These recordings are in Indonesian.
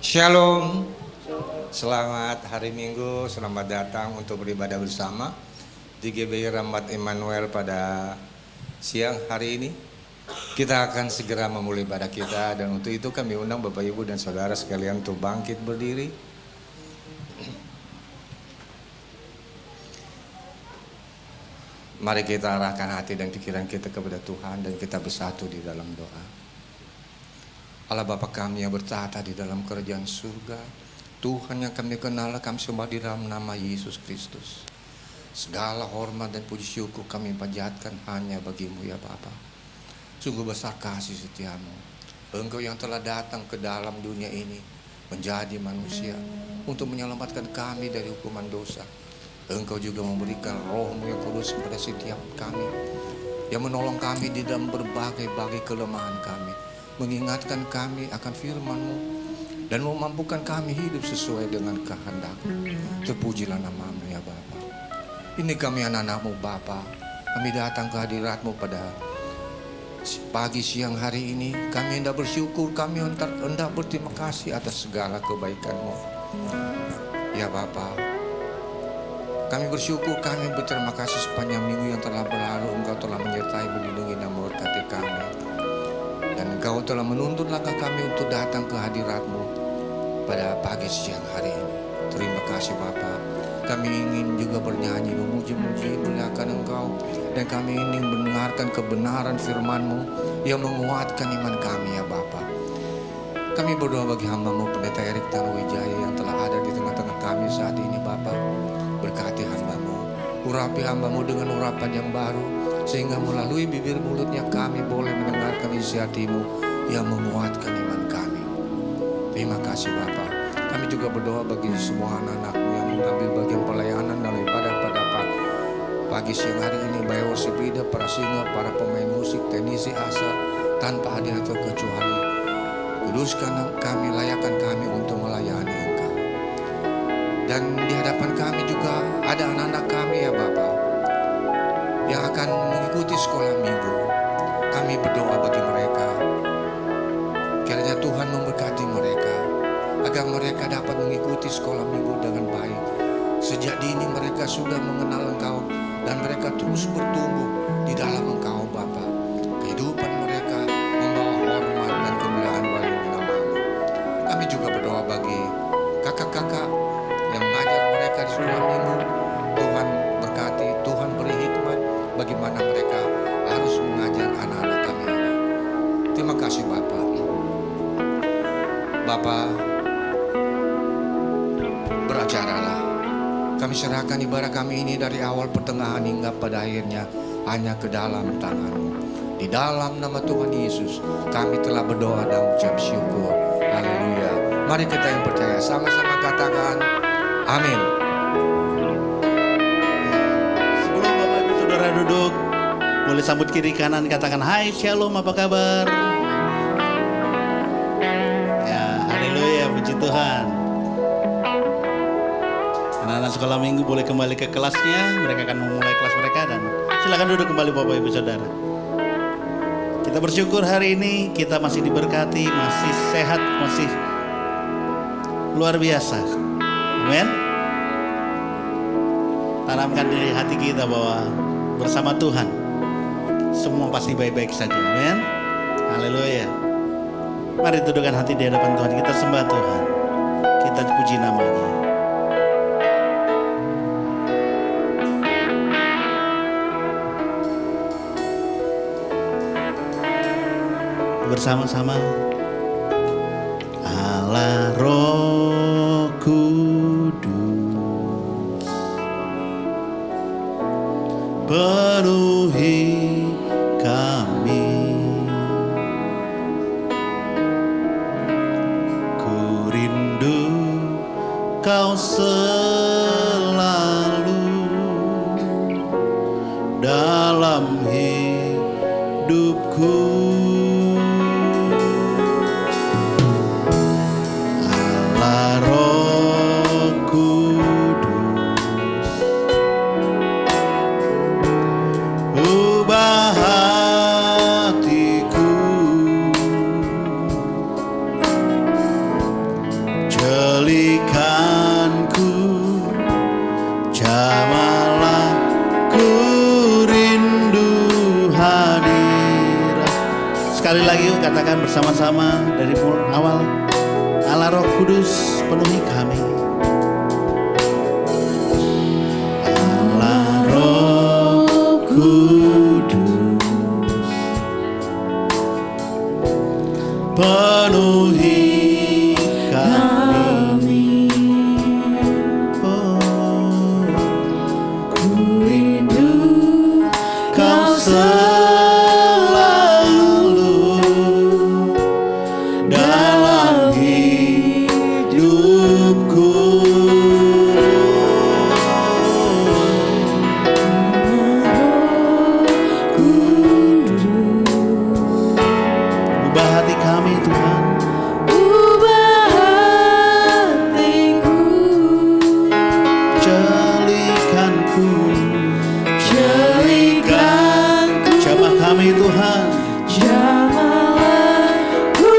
Shalom, selamat hari Minggu, selamat datang untuk beribadah bersama di GBI Rahmat Immanuel pada siang hari ini. Kita akan segera memulai ibadah kita, dan untuk itu kami undang Bapak Ibu dan Saudara sekalian untuk bangkit berdiri. Mari kita arahkan hati dan pikiran kita kepada Tuhan dan kita bersatu di dalam doa. Allah Bapa kami yang bertahta di dalam kerajaan surga, Tuhan yang kami kenal, kami sembah di dalam nama Yesus Kristus. Segala hormat dan puji syukur kami panjatkan hanya bagimu ya Bapa. Sungguh besar kasih setiamu. Engkau yang telah datang ke dalam dunia ini menjadi manusia untuk menyelamatkan kami dari hukuman dosa. Engkau juga memberikan Roh-Mu yang kudus kepada setiap kami, yang menolong kami di dalam berbagai-bagai kelemahan kami, mengingatkan kami akan firman-Mu, dan memampukan kami hidup sesuai dengan kehendak-Mu. Terpujilah nama-Mu ya Bapa. Ini kami anak-anak-Mu Bapa. Kami datang ke hadirat-Mu pada pagi siang hari ini. Kami hendak bersyukur, kami hendak berterima kasih atas segala kebaikan-Mu ya Bapa. Kami bersyukur, kami berterima kasih sepanjang minggu yang telah berlalu. Engkau telah menyertai, melindungi, dan memberkati kami. Dan Engkau telah menuntun langkah kami untuk datang ke hadirat-Mu pada pagi siang hari ini. Terima kasih Bapa. Kami ingin juga bernyanyi, memuji-muji, muliakan Engkau. Dan kami ingin mendengarkan kebenaran firman-Mu yang menguatkan iman kami ya Bapa. Kami berdoa bagi hamba-Mu Pendeta Erik Tanwijaya yang telah ada di tengah-tengah kami saat ini Bapa. Berkati hamba-Mu, urapi hamba-Mu dengan urapan yang baru, sehingga melalui bibir mulutnya kami boleh mendengarkan isi hati-Mu yang menguatkan iman kami. Terima kasih Bapa. Kami juga berdoa bagi semua anak-anak-Mu yang mengambil bagian pelayanan dalam ibadah pada pagi siang hari ini, baik worship leader, para singer, para pemain musik, teknisi asal, tanpa ada yang terkecuali. Kuduskan kami, layakkan kami untuk melayani Engkau. Dan di hadapan kami juga ada anak-anak kami ya Bapa, yang akan mengikuti sekolah minggu. Kami berdoa bagi mereka, kiranya Tuhan memberkati mereka, agar mereka dapat mengikuti sekolah minggu dengan baik. Sejak dini mereka sudah mengenal Engkau, dan mereka terus bertumbuh di dalam Engkau Bapa. Kehidupan mereka membawa hormat dan kemuliaan bagi nama-Mu. Kami juga berdoa bagi kakak-kakak yang mengajar mereka di sekolah minggu. Tuhan berkati, Tuhan beri hikmat bagaimana mereka harus mengajar anak-anak kami ini. Terima kasih Bapa. Bapa, beracaralah. Kami serahkan ibadah kami ini dari awal, pertengahan, hingga pada akhirnya hanya ke dalam tangan-Mu. Di dalam nama Tuhan Yesus kami telah berdoa dan ucap syukur. Haleluya. Mari kita yang percaya sama-sama katakan amin. Sebelum Bapak Ibu Saudara duduk, boleh sambut kiri kanan, katakan hai, shalom, apa kabar? Ya, haleluya, puji Tuhan. Anak-anak sekolah minggu boleh kembali ke kelasnya. Mereka akan memulai kelas mereka, dan silakan duduk kembali Bapak Ibu Saudara. Kita bersyukur hari ini kita masih diberkati, masih sehat, masih luar biasa. Amin. Tanamkan di hati kita bahwa bersama Tuhan semua pasti baik-baik saja. Amin. Haleluya. Mari dudukkan hati di hadapan Tuhan. Kita sembah Tuhan, kita puji nama-Nya. Bersama-sama. Allah Roh Kudus, penuhi kami. Ku rindu Kau selalu dalam hidupku. Sekali lagi yuk katakan bersama-sama dari awal. Allah Roh Kudus penuhi kami. Allah Roh Kudus penuhi kami. Oh, ku rindu kau selalu dalam hidupku. Ubah hati kami Tuhan. Ubah hatiku, Celikanku, celikanku, jamah kami Tuhan. jamahlah ku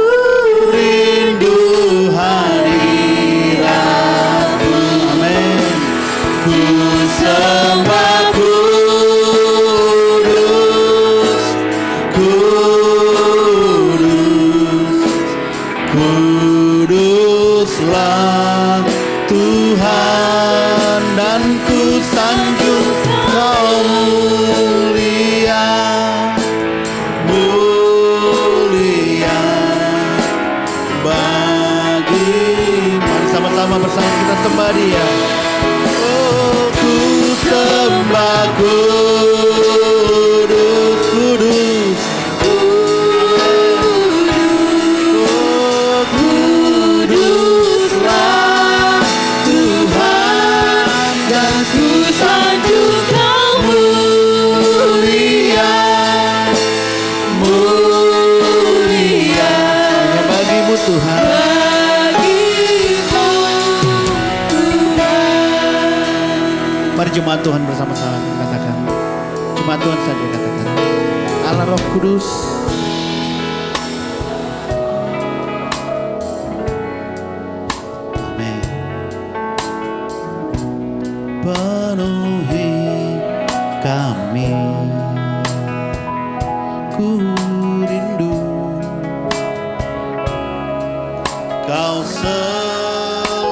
Rindu hadiratmu. Amin. Ku sembah kudus, kudus, kuduslah Tuhan, dan ku sanjung kau mulia, mulia bagi. Mari sama-sama bersama kita sembah Dia. Oh, ku sembah kudus, kudus. Oh, kuduslah Tuhan, dan ku sanjung kau mulia, mulia. Hanya bagimu Tuhan. Mari jemaat Tuhan bersama-sama katakan. Jemaat Tuhan saja katakan. Allah Roh Kudus. Amin. Penuhi kami. Ku rindu kau selalu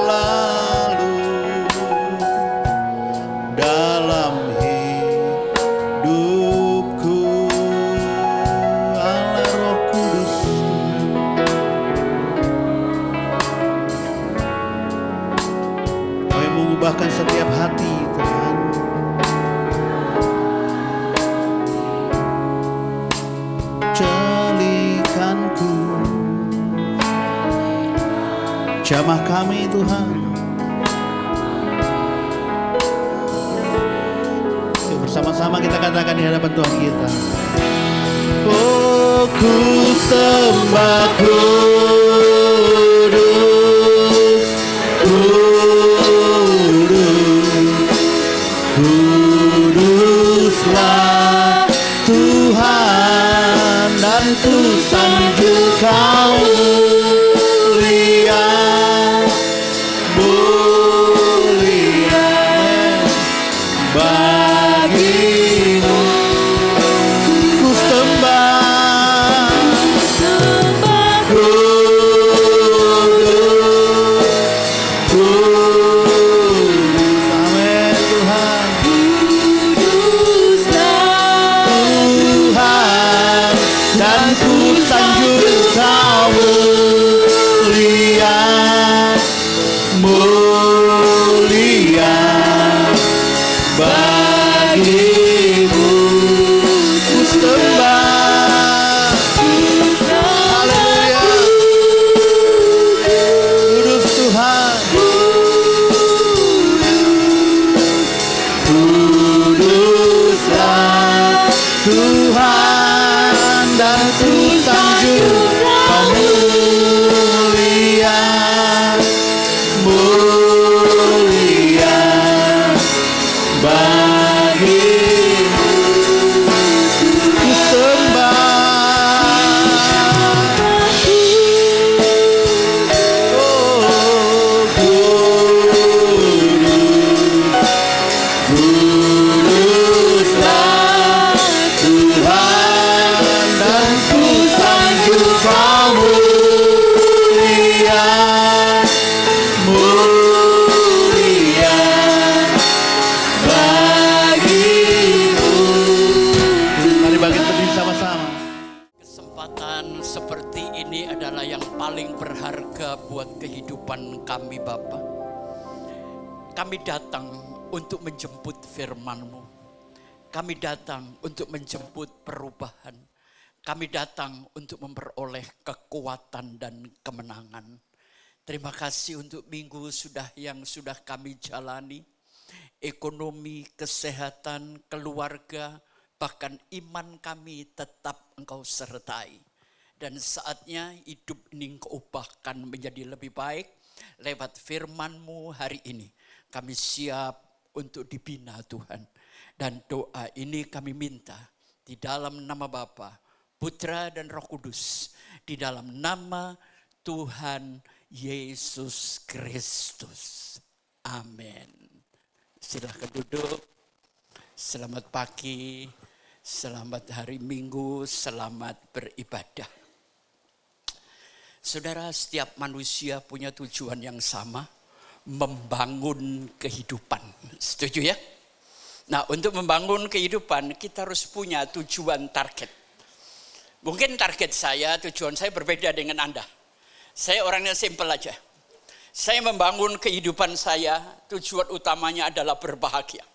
dalam hidupku. Allah Roh Kudus, Kau yang mengubahkan setiap hati Tuhan. Celikanku, jamah kami Tuhan. Yuk bersama-sama kita katakan di hadapan Tuhan kita. Oh, ku sembah kudus, kudus, kuduslah Tuhan, dan ku sanjung kau mulia, mulia bagimu. Ku sembah kudus, kehidupan kami Bapa. Kami datang untuk menjemput firman-Mu. Kami datang untuk menjemput perubahan. Kami datang untuk memperoleh kekuatan dan kemenangan. Terima kasih untuk minggu yang sudah kami jalani. Ekonomi, kesehatan, keluarga, bahkan iman kami tetap Engkau sertai. Dan saatnya hidup ini Engkau ubahkan menjadi lebih baik lewat firman-Mu hari ini. Kami siap untuk dibina Tuhan. Dan doa ini kami minta di dalam nama Bapa, Putra dan Roh Kudus. Di dalam nama Tuhan Yesus Kristus. Amin. Silakan duduk. Selamat pagi, selamat hari Minggu, selamat beribadah. Saudara, setiap manusia punya tujuan yang sama, membangun kehidupan. Setuju ya? Nah, untuk membangun kehidupan kita harus punya tujuan target. Mungkin target saya, tujuan saya berbeda dengan Anda. Saya orangnya simpel aja. Saya membangun kehidupan saya, tujuan utamanya adalah berbahagia.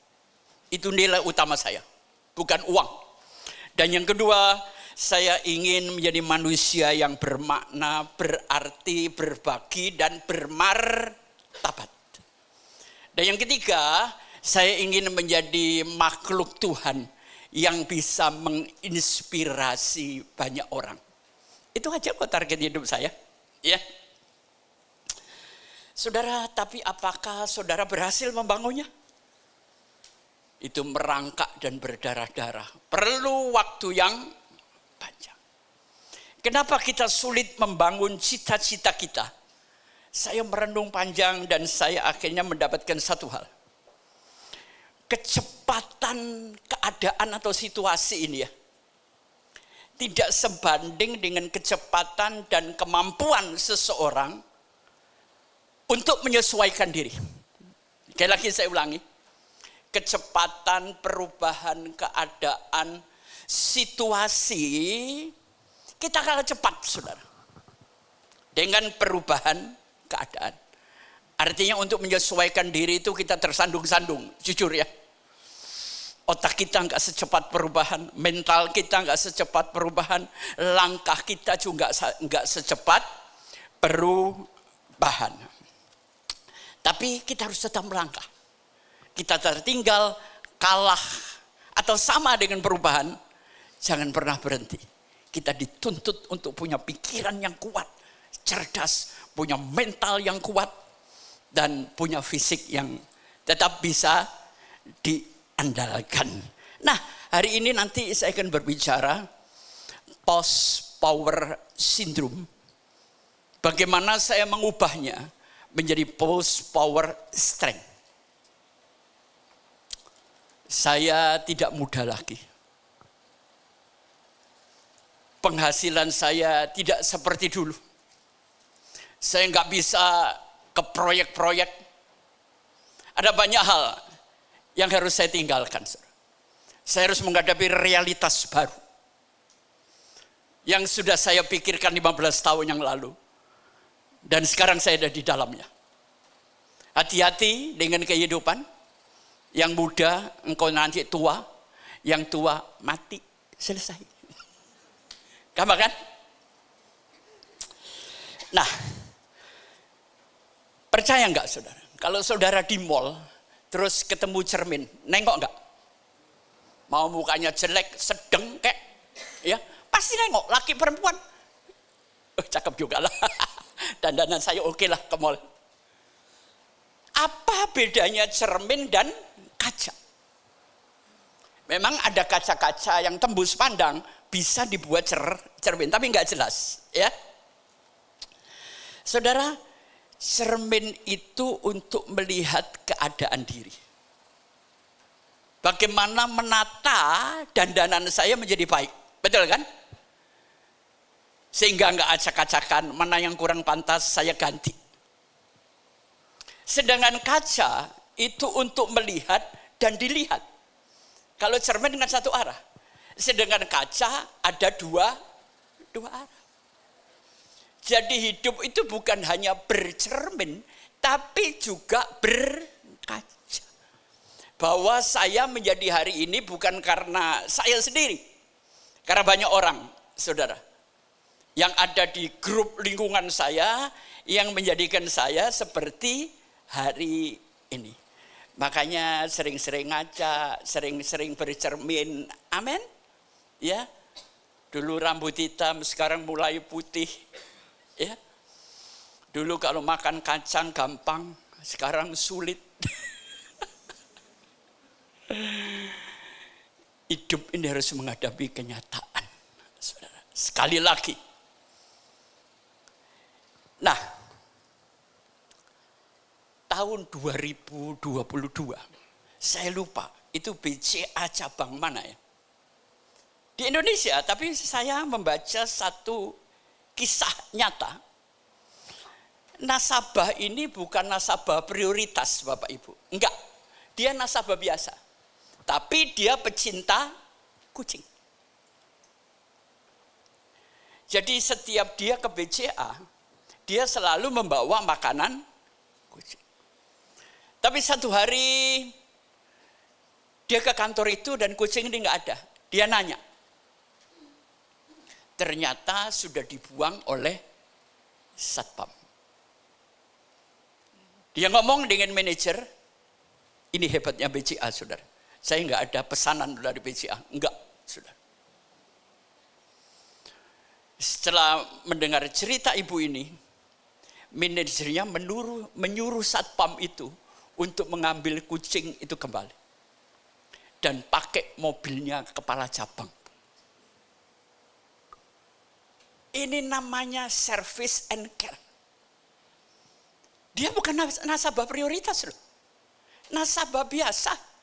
Itu nilai utama saya, bukan uang. Dan yang kedua, saya ingin menjadi manusia yang bermakna, berarti, berbagi, dan bermartabat. Dan yang ketiga, saya ingin menjadi makhluk Tuhan yang bisa menginspirasi banyak orang. Itu aja kok target hidup saya. Ya. Saudara, tapi apakah saudara berhasil membangunnya? Itu merangkak dan berdarah-darah. Perlu waktu yang panjang. Kenapa kita sulit membangun cita-cita kita? Saya merenung panjang dan saya akhirnya mendapatkan satu hal. Kecepatan keadaan atau situasi ini ya, tidak sebanding dengan kecepatan dan kemampuan seseorang untuk menyesuaikan diri. Sekali lagi saya ulangi. Kecepatan perubahan keadaan situasi kita kalah cepat, saudara. Dengan perubahan keadaan. Artinya untuk menyesuaikan diri itu kita tersandung-sandung. Jujur ya. Otak kita enggak secepat perubahan. Mental kita enggak secepat perubahan. Langkah kita juga enggak secepat perubahan. Tapi kita harus tetap melangkah. Kita tertinggal, kalah, atau sama dengan perubahan. Jangan pernah berhenti. Kita dituntut untuk punya pikiran yang kuat, cerdas, punya mental yang kuat, dan punya fisik yang tetap bisa diandalkan. Nah, hari ini nanti saya akan berbicara post power syndrome. Bagaimana saya mengubahnya menjadi post power strength. Saya tidak muda lagi. Penghasilan saya tidak seperti dulu. Saya nggak bisa ke proyek-proyek. Ada banyak hal yang harus saya tinggalkan. Saya harus menghadapi realitas baru. Yang sudah saya pikirkan 15 tahun yang lalu. Dan sekarang saya ada di dalamnya. Hati-hati dengan kehidupan. Yang muda engkau nanti tua. Yang tua mati. Selesai. Gampang kan? Nah. Percaya enggak saudara? Kalau saudara di mall. Terus ketemu cermin. Nengok enggak? Mau mukanya jelek, sedeng kayak. Ya, pasti nengok. Laki perempuan. Cakep juga lah. Dandanan saya oke lah ke mall. Apa bedanya cermin dan kaca? Memang ada kaca-kaca yang tembus pandang bisa dibuat cermin, tapi nggak jelas, ya. Saudara, cermin itu untuk melihat keadaan diri. Bagaimana menata dandanan saya menjadi baik, betul kan? Sehingga nggak acak-acakan, mana yang kurang pantas saya ganti. Sedangkan kaca itu untuk melihat dan dilihat. Kalau cermin dengan satu arah. Sedangkan kaca ada dua arah. Jadi hidup itu bukan hanya bercermin, tapi juga berkaca. Bahwa saya menjadi hari ini bukan karena saya sendiri. Karena banyak orang, saudara, yang ada di grup lingkungan saya, yang menjadikan saya seperti hari ini. Makanya sering-sering ngaca, sering-sering bercermin. Amin. Ya. Dulu rambut hitam, sekarang mulai putih. Ya. Dulu kalau makan kacang gampang, sekarang sulit. Hidup ini harus menghadapi kenyataan, saudara. Sekali lagi. Nah, tahun 2022, saya lupa itu BCA cabang mana ya? Di Indonesia, tapi saya membaca satu kisah nyata. Nasabah ini bukan nasabah prioritas, Bapak Ibu. Enggak, dia nasabah biasa. Tapi dia pecinta kucing. Jadi setiap dia ke BCA, dia selalu membawa makanan kucing. Tapi satu hari dia ke kantor itu dan kucing ini nggak ada. Dia nanya. Ternyata sudah dibuang oleh satpam. Dia ngomong dengan manajer, ini hebatnya BCA, saudara. Saya nggak ada pesanan dari BCA, enggak, saudara. Setelah mendengar cerita ibu ini, manajernya menyuruh satpam itu untuk mengambil kucing itu kembali. Dan pakai mobilnya kepala cabang. Ini namanya service and care. Dia bukan nasabah prioritas loh. Nasabah biasa.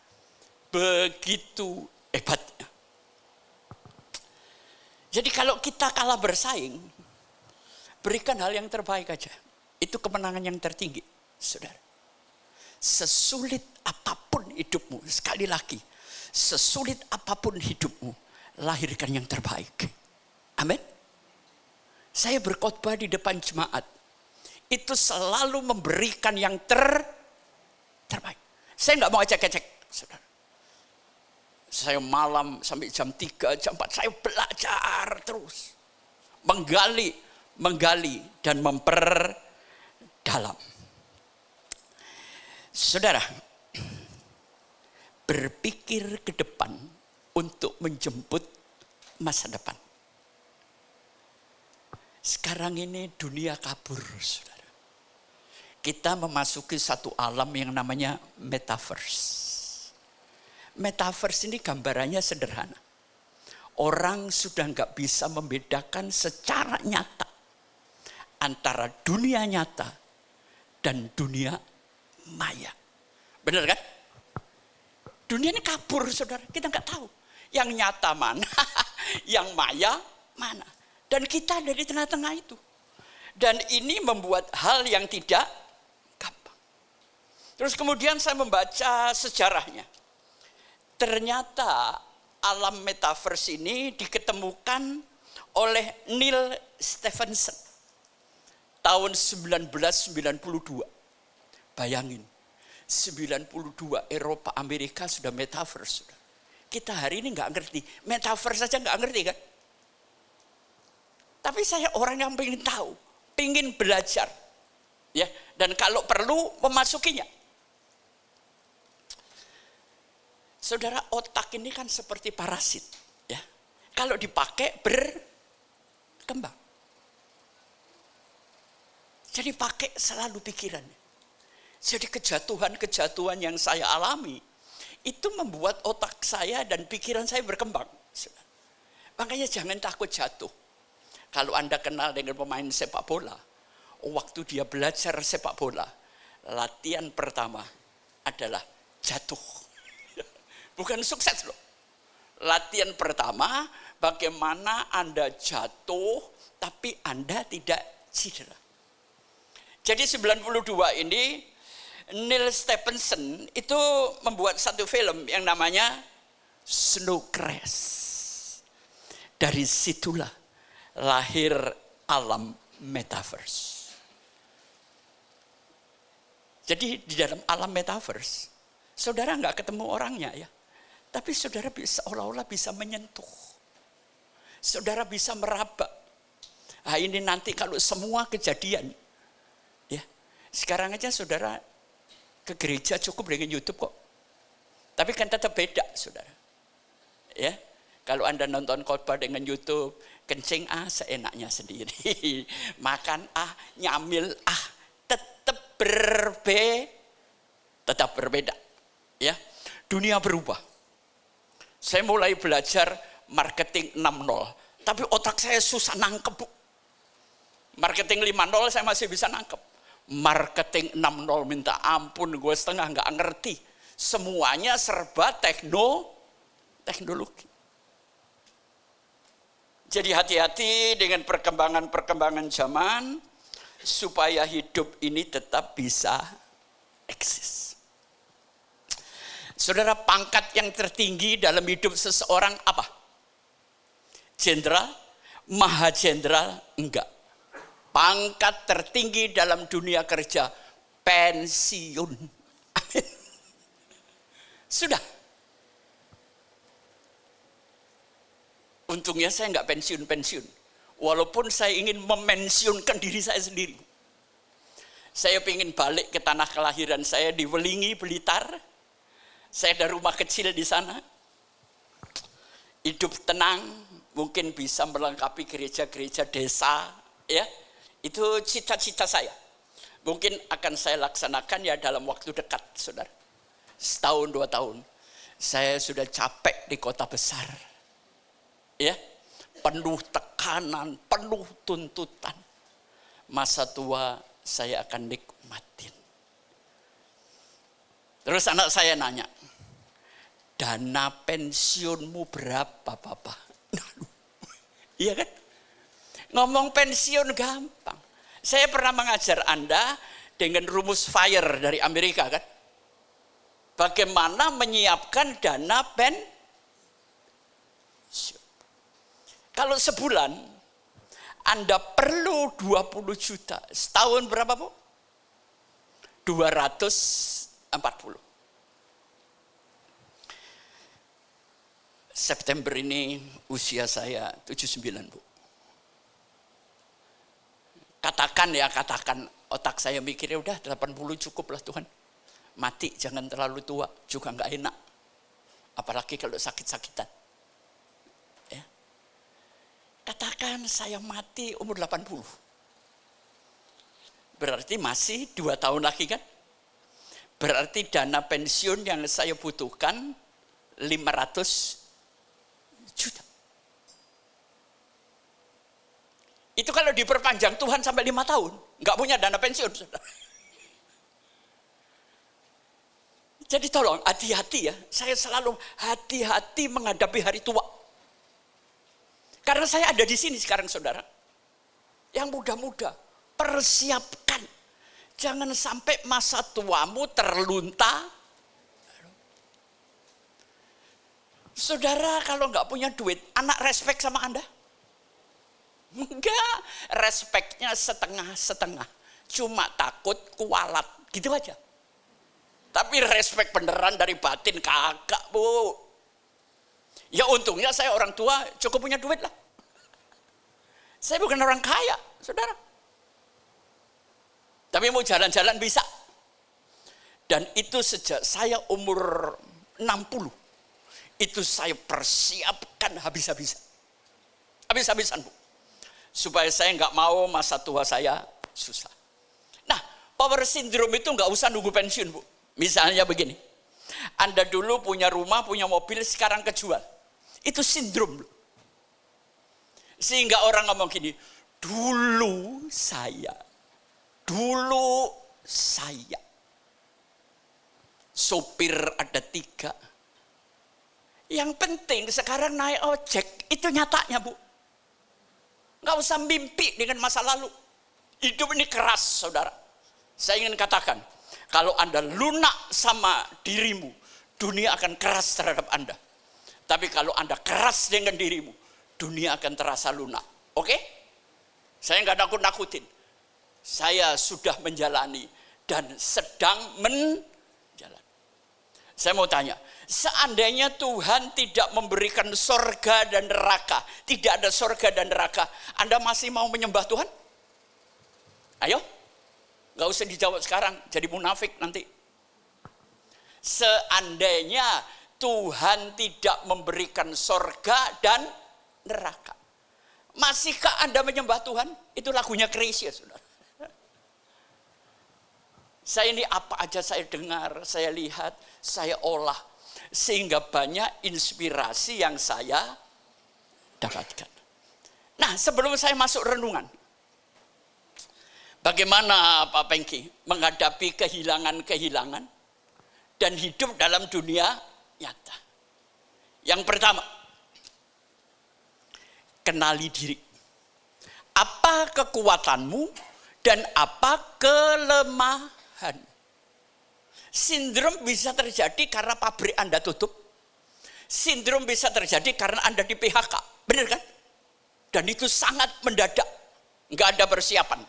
Begitu hebatnya. Jadi kalau kita kalah bersaing, berikan hal yang terbaik aja. Itu kemenangan yang tertinggi, saudara. Sesulit apapun hidupmu, sekali lagi, sesulit apapun hidupmu, lahirkan yang terbaik. Amin. Saya berkhotbah di depan jemaat, itu selalu memberikan yang terbaik. Saya nggak mau ecek-ecek, saudara. Saya malam sampai jam 3, jam 4, saya belajar terus. Menggali dan memperdalam. Saudara, berpikir ke depan untuk menjemput masa depan. Sekarang ini dunia kabur, saudara. Kita memasuki satu alam yang namanya metaverse. Metaverse ini gambarannya sederhana. Orang sudah nggak bisa membedakan secara nyata antara dunia nyata dan dunia maya. Benar kan? Dunia ini kabur, saudara. Kita nggak tahu yang nyata mana, yang maya mana. Dan kita ada di tengah-tengah itu. Dan ini membuat hal yang tidak gampang. Terus kemudian saya membaca sejarahnya. Ternyata alam metaverse ini diketemukan oleh Neil Stephenson tahun 1992. Bayangin, 92 Eropa Amerika sudah metaverse. Kita hari ini nggak ngerti, metaverse saja nggak ngerti kan? Tapi saya orang yang pengen tahu, pengen belajar, ya. Dan kalau perlu memasukinya. Saudara, otak ini kan seperti parasit, ya. Kalau dipakai berkembang. Jadi pakai selalu pikirannya. Jadi kejatuhan-kejatuhan yang saya alami itu membuat otak saya dan pikiran saya berkembang. Saudara. Makanya jangan takut jatuh. Kalau Anda kenal dengan pemain sepak bola, waktu dia belajar sepak bola, latihan pertama adalah jatuh. Bukan sukses loh. Latihan pertama bagaimana Anda jatuh tapi Anda tidak cedera. Jadi 92 ini Neil Stephenson itu membuat satu film yang namanya Snow Crash. Dari situlah lahir alam metaverse. Jadi di dalam alam metaverse, saudara nggak ketemu orangnya ya, tapi saudara bisa seolah-olah bisa menyentuh. Saudara bisa meraba. Nah ini nanti kalau semua kejadian, ya sekarang aja saudara ke gereja cukup dengan YouTube kok. Tapi kan tetap beda saudara. Ya, kalau Anda nonton khotbah dengan YouTube, kencing seenaknya sendiri, makan nyamil tetap berbeda. Ya, dunia berubah. Saya mulai belajar marketing 6.0, tapi otak saya susah nangkep, Bu. Marketing 5.0 saya masih bisa nangkep. Marketing 6.0 minta ampun, gue setengah nggak ngerti. Semuanya serba teknologi. Jadi hati-hati dengan perkembangan-perkembangan zaman supaya hidup ini tetap bisa eksis. Saudara, pangkat yang tertinggi dalam hidup seseorang apa? Jenderal? Maha jenderal? Enggak. Pangkat tertinggi dalam dunia kerja pensiun. Amin. Sudah. Untungnya saya enggak pensiun-pensiun. Walaupun saya ingin memensiunkan diri saya sendiri. Saya ingin balik ke tanah kelahiran saya di Welingi, Blitar. Saya ada rumah kecil di sana. Hidup tenang, mungkin bisa melengkapi gereja-gereja desa, ya. Itu cita-cita saya. Mungkin akan saya laksanakan ya dalam waktu dekat, saudara. Setahun 2 tahun. Saya sudah capek di kota besar. Ya. Penuh tekanan, penuh tuntutan. Masa tua saya akan nikmatin. Terus anak saya nanya, dana pensiunmu berapa, Papa? Iya kan? Ngomong pensiun gampang. Saya pernah mengajar Anda dengan rumus FIRE dari Amerika kan? Bagaimana menyiapkan dana pensiun. Kalau sebulan Anda perlu 20 juta. Setahun berapa, Bu? 240. September ini usia saya 79, Bu. Katakan otak saya mikirnya udah 80 cukup lah Tuhan. Mati jangan terlalu tua, juga enggak enak. Apalagi kalau sakit-sakitan. Ya. Katakan saya mati umur 80. Berarti masih 2 tahun lagi kan? Berarti dana pensiun yang saya butuhkan 500 juta. Itu kalau diperpanjang Tuhan sampai 5 tahun, nggak punya dana pensiun. Jadi tolong hati-hati ya, saya selalu hati-hati menghadapi hari tua. Karena saya ada di sini sekarang saudara. Yang muda-muda, persiapkan. Jangan sampai masa tuamu terlunta. Saudara kalau nggak punya duit, anak respect sama Anda? Enggak, respeknya setengah-setengah. Cuma takut kualat, gitu aja. Tapi respect beneran dari batin kagak, Bu. Ya untungnya saya orang tua cukup punya duit lah. Saya bukan orang kaya, saudara. Tapi mau jalan-jalan bisa. Dan itu sejak saya umur 60. Itu saya persiapkan habis-habisan. Habis-habisan, Bu. Supaya saya nggak mau masa tua saya susah. Nah, power syndrome itu nggak usah nunggu pensiun, Bu. Misalnya begini, Anda dulu punya rumah, punya mobil, sekarang kejual. Itu sindrom. Sehingga orang ngomong gini, dulu saya. Sopir ada 3. Yang penting sekarang naik ojek, itu nyatanya, Bu. Nggak usah mimpi dengan masa lalu. Hidup ini keras, saudara. Saya ingin katakan, kalau Anda lunak sama dirimu, dunia akan keras terhadap Anda. Tapi kalau Anda keras dengan dirimu, dunia akan terasa lunak. Oke? Saya nggak nakut-nakutin. Saya sudah menjalani dan sedang menjalani. Saya mau tanya, seandainya Tuhan tidak memberikan sorga dan neraka, tidak ada sorga dan neraka, Anda masih mau menyembah Tuhan? Ayo, nggak usah dijawab sekarang, jadi munafik nanti. Seandainya Tuhan tidak memberikan sorga dan neraka, masihkah Anda menyembah Tuhan? Itu lagunya Chrisye, saudara. Saya ini apa aja saya dengar, saya lihat, saya olah. Sehingga banyak inspirasi yang saya dapatkan. Nah, sebelum saya masuk renungan, bagaimana Pak Pengki menghadapi kehilangan-kehilangan dan hidup dalam dunia nyata? Yang pertama, kenali diri. Apa kekuatanmu dan apa kelemahan? Sindrom bisa terjadi karena pabrik Anda tutup. Sindrom bisa terjadi karena Anda di PHK. Benar kan? Dan itu sangat mendadak. Nggak ada persiapan.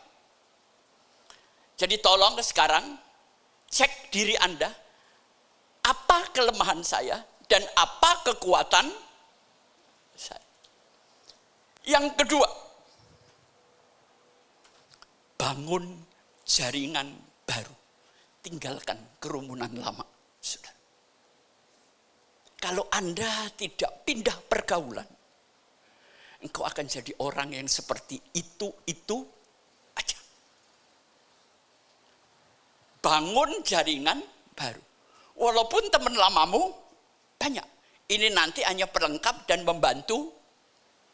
Jadi tolong sekarang cek diri Anda. Apa kelemahan saya dan apa kekuatan saya. Yang kedua, bangun jaringan baru. Tinggalkan kerumunan lama, saudara. Kalau Anda tidak pindah pergaulan, engkau akan jadi orang yang seperti itu aja. Bangun jaringan baru. Walaupun teman lamamu banyak, ini nanti hanya pelengkap dan membantu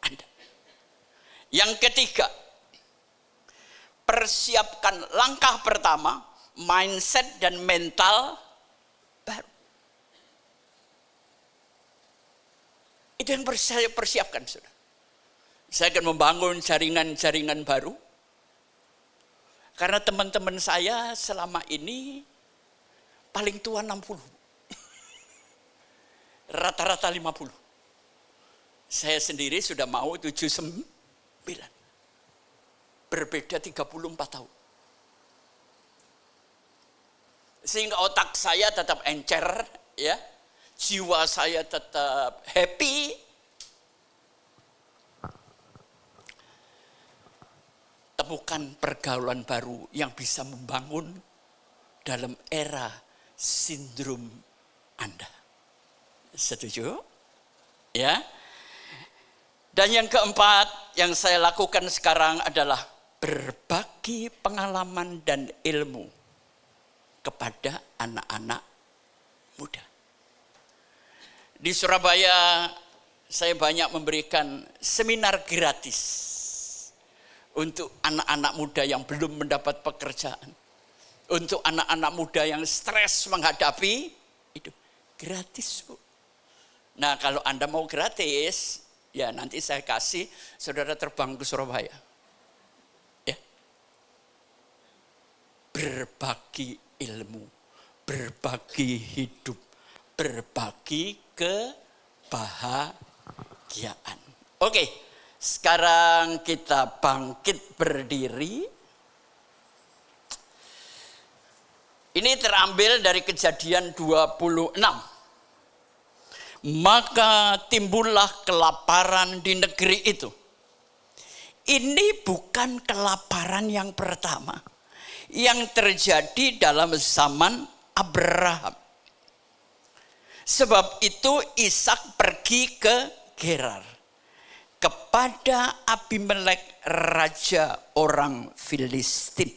Anda. Yang ketiga, persiapkan langkah pertama, mindset dan mental baru. Itu yang saya persiapkan, saudara. Saya akan membangun jaringan-jaringan baru. Karena teman-teman saya selama ini paling tua 60. Rata-rata 50. Saya sendiri sudah mau 79. Berbeda 34 tahun. Sehingga otak saya tetap encer, ya, jiwa saya tetap happy. Temukan pergaulan baru yang bisa membangun dalam era sindrom Anda. Setuju? Ya. Dan yang keempat yang saya lakukan sekarang adalah berbagi pengalaman dan ilmu kepada anak-anak muda. Di Surabaya saya banyak memberikan seminar gratis untuk anak-anak muda yang belum mendapat pekerjaan. Untuk anak-anak muda yang stres menghadapi itu. Gratis, Bu. Nah, kalau Anda mau gratis, ya nanti saya kasih saudara terbang ke Surabaya. Ya. Berbagi ilmu, berbagi hidup, berbagi kebahagiaan. Oke, sekarang kita bangkit berdiri. Ini terambil dari Kejadian 26. Maka timbullah kelaparan di negeri itu. Ini bukan kelaparan yang pertama yang terjadi dalam zaman Abraham. Sebab itu Ishak pergi ke Gerar kepada Abimelek raja orang Filistin.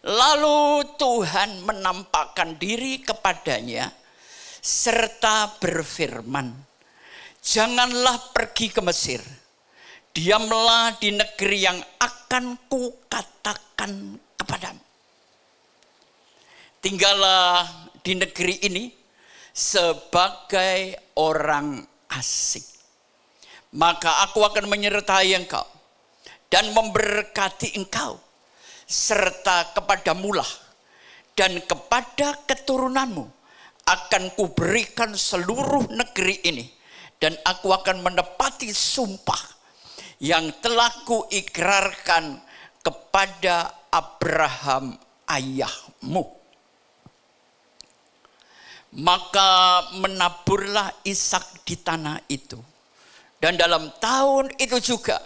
Lalu Tuhan menampakkan diri kepadanya serta berfirman, "Janganlah pergi ke Mesir. Diamlah di negeri yang akan kukatakan kepadamu. Tinggallah di negeri ini sebagai orang asing. Maka aku akan menyertai engkau dan memberkati engkau, serta kepadamulah dan kepada keturunanmu akan kuberikan seluruh negeri ini, dan aku akan menepati sumpah yang telah kuikrarkan kepada Abraham ayahmu. Maka menaburlah Ishak di tanah itu. Dan dalam tahun itu juga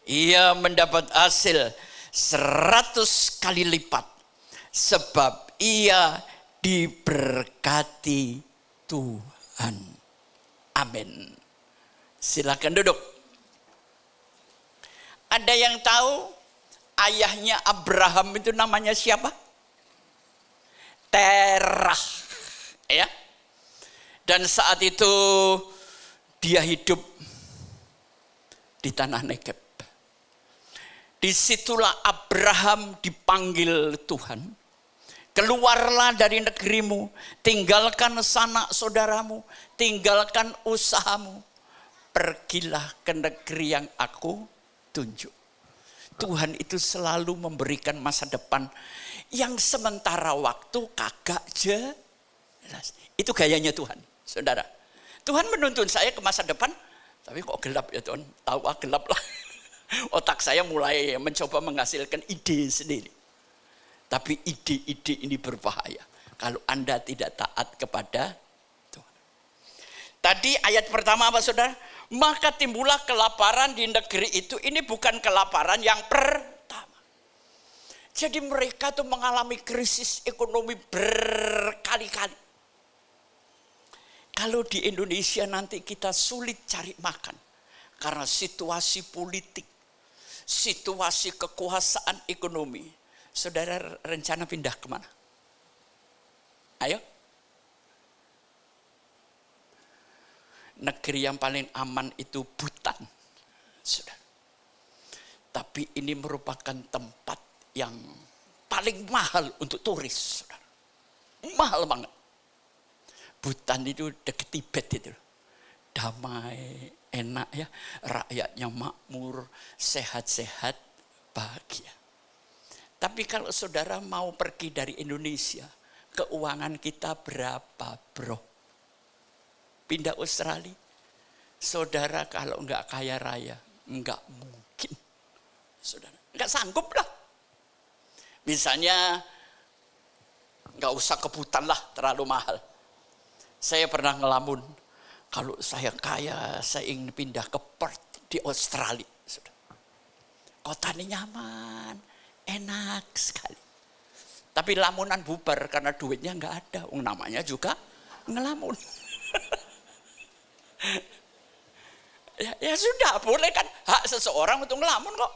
ia mendapat hasil 100 kali lipat. Sebab ia diberkati Tuhan. Amin. Silakan duduk. Ada yang tahu ayahnya Abraham itu namanya siapa? Terah. Ya. Dan saat itu dia hidup di tanah Negeb. Disitulah Abraham dipanggil Tuhan. Keluarlah dari negerimu, tinggalkan sanak saudaramu, tinggalkan usahamu. Pergilah ke negeri yang aku tunjuk. Tuhan itu selalu memberikan masa depan yang sementara waktu kagak jelas. Itu gayanya Tuhan, saudara. Tuhan menuntun saya ke masa depan, tapi kok gelap ya Tuhan? Tahu gelap lah. Otak saya mulai mencoba menghasilkan ide sendiri. Tapi ide-ide ini berbahaya kalau Anda tidak taat kepada Tuhan. Tadi ayat pertama apa saudara? Maka timbullah kelaparan di negeri itu. Ini bukan kelaparan yang pertama. Jadi mereka tuh mengalami krisis ekonomi berkali-kali. Kalau di Indonesia nanti kita sulit cari makan. Karena situasi politik, situasi kekuasaan ekonomi. Saudara rencana pindah kemana? Ayo. Negeri yang paling aman itu Butan. Saudara. Tapi ini merupakan tempat yang paling mahal untuk turis. Saudara. Mahal banget. Butan itu dekat Tibet itu. Damai, enak ya. Rakyatnya makmur, sehat-sehat, bahagia. Tapi kalau saudara mau pergi dari Indonesia, keuangan kita berapa bro? Pindah Australia. Saudara kalau enggak kaya raya, enggak mungkin. Saudara, enggak sanggup lah. Misalnya, enggak usah ke Butan lah, terlalu mahal. Saya pernah ngelamun, kalau saya kaya, saya ingin pindah ke Perth di Australia. Saudara. Kotanya nyaman, enak sekali. Tapi lamunan bubar karena duitnya enggak ada. Namanya juga ngelamun. ya sudah, boleh kan hak seseorang untuk ngelamun kok.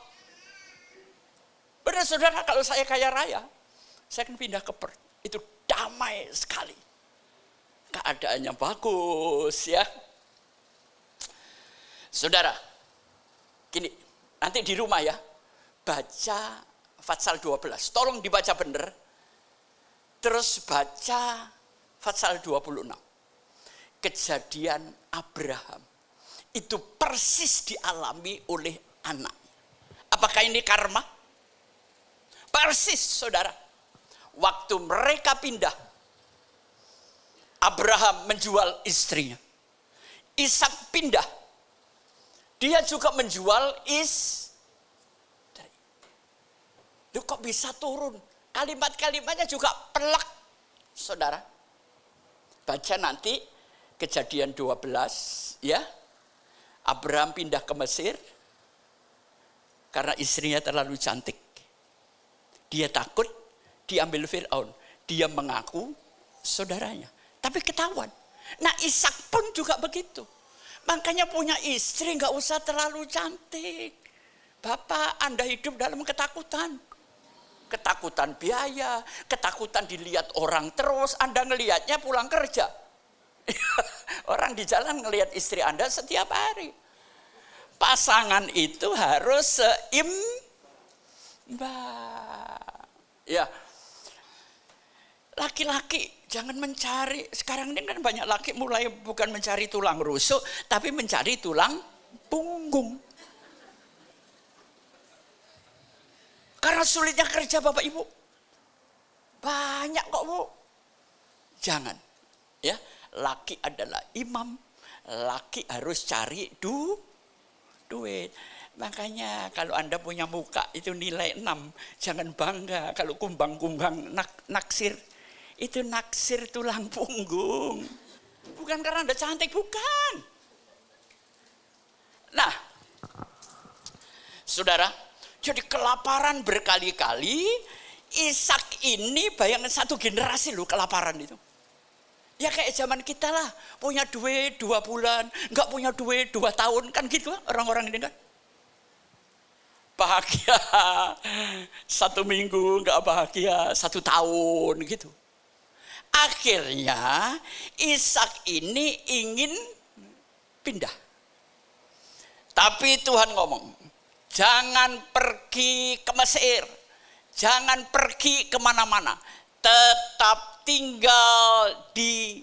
Benar saudara, kalau saya kaya raya, saya akan pindah ke Perth. Itu damai sekali. Keadaannya bagus ya. Saudara, gini, nanti di rumah ya, baca Fatsal 12. Tolong dibaca benar. Terus baca Fatsal 26. Kejadian Abraham. Itu persis dialami oleh anak. Apakah ini karma? Persis saudara. Waktu mereka pindah, Abraham menjual istrinya. Ishak pindah. Dia juga menjual istri. Loh kok bisa turun? Kalimat-kalimatnya juga pelak. Saudara. Baca nanti Kejadian 12 ya. Abraham pindah ke Mesir karena istrinya terlalu cantik. Dia takut diambil Firaun. Dia mengaku saudaranya. Tapi ketahuan. Nah Ishak pun juga begitu. Makanya punya istri gak usah terlalu cantik. Bapak, Anda hidup dalam ketakutan. Ketakutan biaya, ketakutan dilihat orang terus. Anda ngelihatnya pulang kerja. Orang di jalan ngelihat istri Anda setiap hari. Pasangan itu harus seimbang. Ya. Laki-laki jangan mencari, sekarang ini kan banyak laki mulai bukan mencari tulang rusuk, tapi mencari tulang punggung. Karena sulitnya kerja Bapak Ibu. Banyak kok Bu. Jangan. Ya, laki adalah imam, laki harus cari duit. Makanya kalau Anda punya muka itu nilai 6, jangan bangga kalau kumbang-kumbang naksir. Itu naksir tulang punggung. Bukan karena Anda cantik, bukan. Nah, saudara, jadi kelaparan berkali-kali. Ishak ini bayangin satu generasi loh kelaparan itu. Ya kayak zaman kita lah, punya duit 2 bulan, nggak punya duit 2 tahun, kan gitu orang-orang ini kan. Bahagia 1 minggu, nggak bahagia 1 tahun gitu. Akhirnya Ishak ini ingin pindah. Tapi Tuhan ngomong, jangan pergi ke Mesir, jangan pergi kemana-mana, tetap tinggal di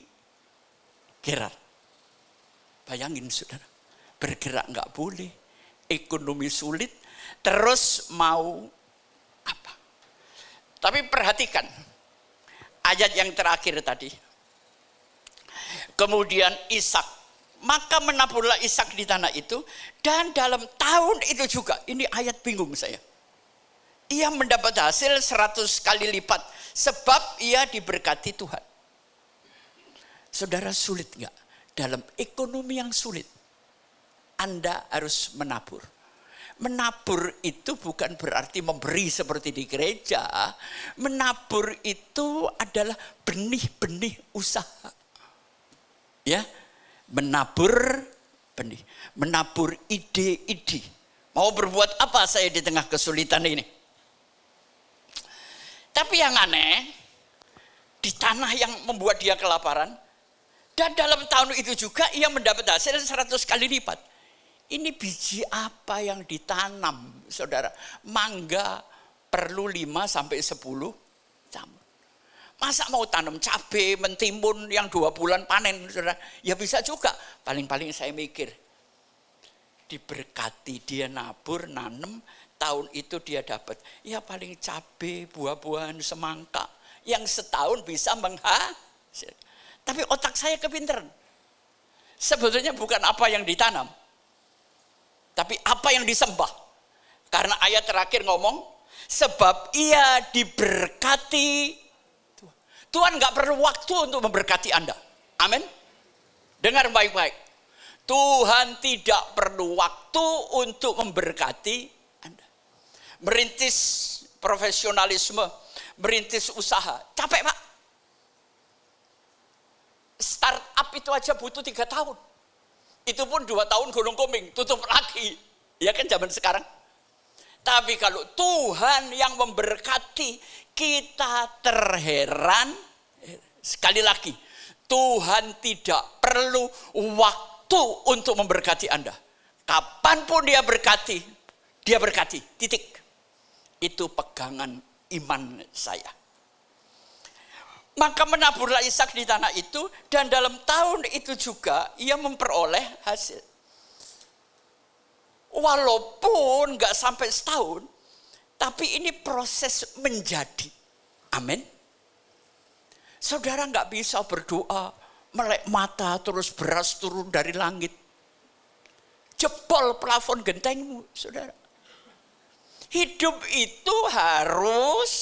Gerar. Bayangin saudara, bergerak nggak boleh, ekonomi sulit, terus mau apa? Tapi perhatikan ayat yang terakhir tadi. Kemudian Ishak, maka menaburlah Ishak di tanah itu, dan dalam tahun itu juga, ini ayat bingung saya, ia mendapat hasil 100 kali lipat, sebab ia diberkati Tuhan. Saudara, sulit nggak? Dalam ekonomi yang sulit, Anda harus menabur. Menabur itu bukan berarti memberi seperti di gereja. Menabur itu adalah benih-benih usaha. Ya, menabur benih, menabur ide-ide. Mau berbuat apa saya di tengah kesulitan ini? Tapi yang aneh, di tanah yang membuat dia kelaparan, dan dalam tahun itu juga ia mendapat hasil 100 kali lipat. Ini biji apa yang ditanam, saudara? Mangga perlu 5 sampai 10 tahun. Masa mau tanam cabai, mentimun yang 2 bulan panen, saudara? Ya bisa juga. Paling-paling saya mikir, diberkati, dia nabur, nanem, tahun itu dia dapat. Ya paling cabai, buah-buahan, semangka, yang setahun bisa menghasilkan. Tapi otak saya kepinteran. Sebetulnya bukan apa yang ditanam, tapi apa yang disembah. Karena ayat terakhir ngomong, sebab ia diberkati Tuhan. Tuhan gak perlu waktu untuk memberkati Anda. Amin. Dengar baik-baik. Tuhan tidak perlu waktu untuk memberkati Anda. Merintis profesionalisme, merintis usaha, capek Pak. Startup itu aja butuh 3 tahun. Itu pun 2 tahun gulung koming, tutup lagi. Ya kan zaman sekarang. Tapi kalau Tuhan yang memberkati, kita terheran. Sekali lagi, Tuhan tidak perlu waktu untuk memberkati Anda. Kapanpun dia berkati, titik. Itu pegangan iman saya. Maka menaburlah Ishak di tanah itu, dan dalam tahun itu juga ia memperoleh hasil. Walaupun gak sampai setahun, tapi ini proses menjadi. Amin. Saudara gak bisa berdoa, melek mata terus beras turun dari langit. Jebol plafon gentengmu, saudara. Hidup itu harus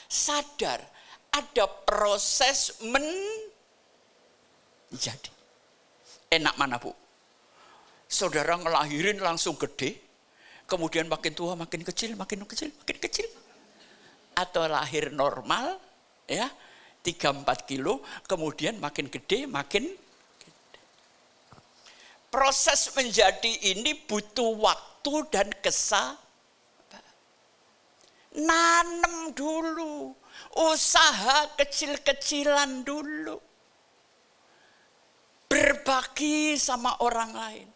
sadar. Ada proses menjadi. Enak mana Bu? Saudara ngelahirin langsung gede, kemudian makin tua makin kecil. Atau lahir normal, ya 3-4 kilo, kemudian makin gede. Proses menjadi ini butuh waktu dan kesabaran. Nanem dulu. Usaha kecil-kecilan dulu. Berbagi sama orang lain.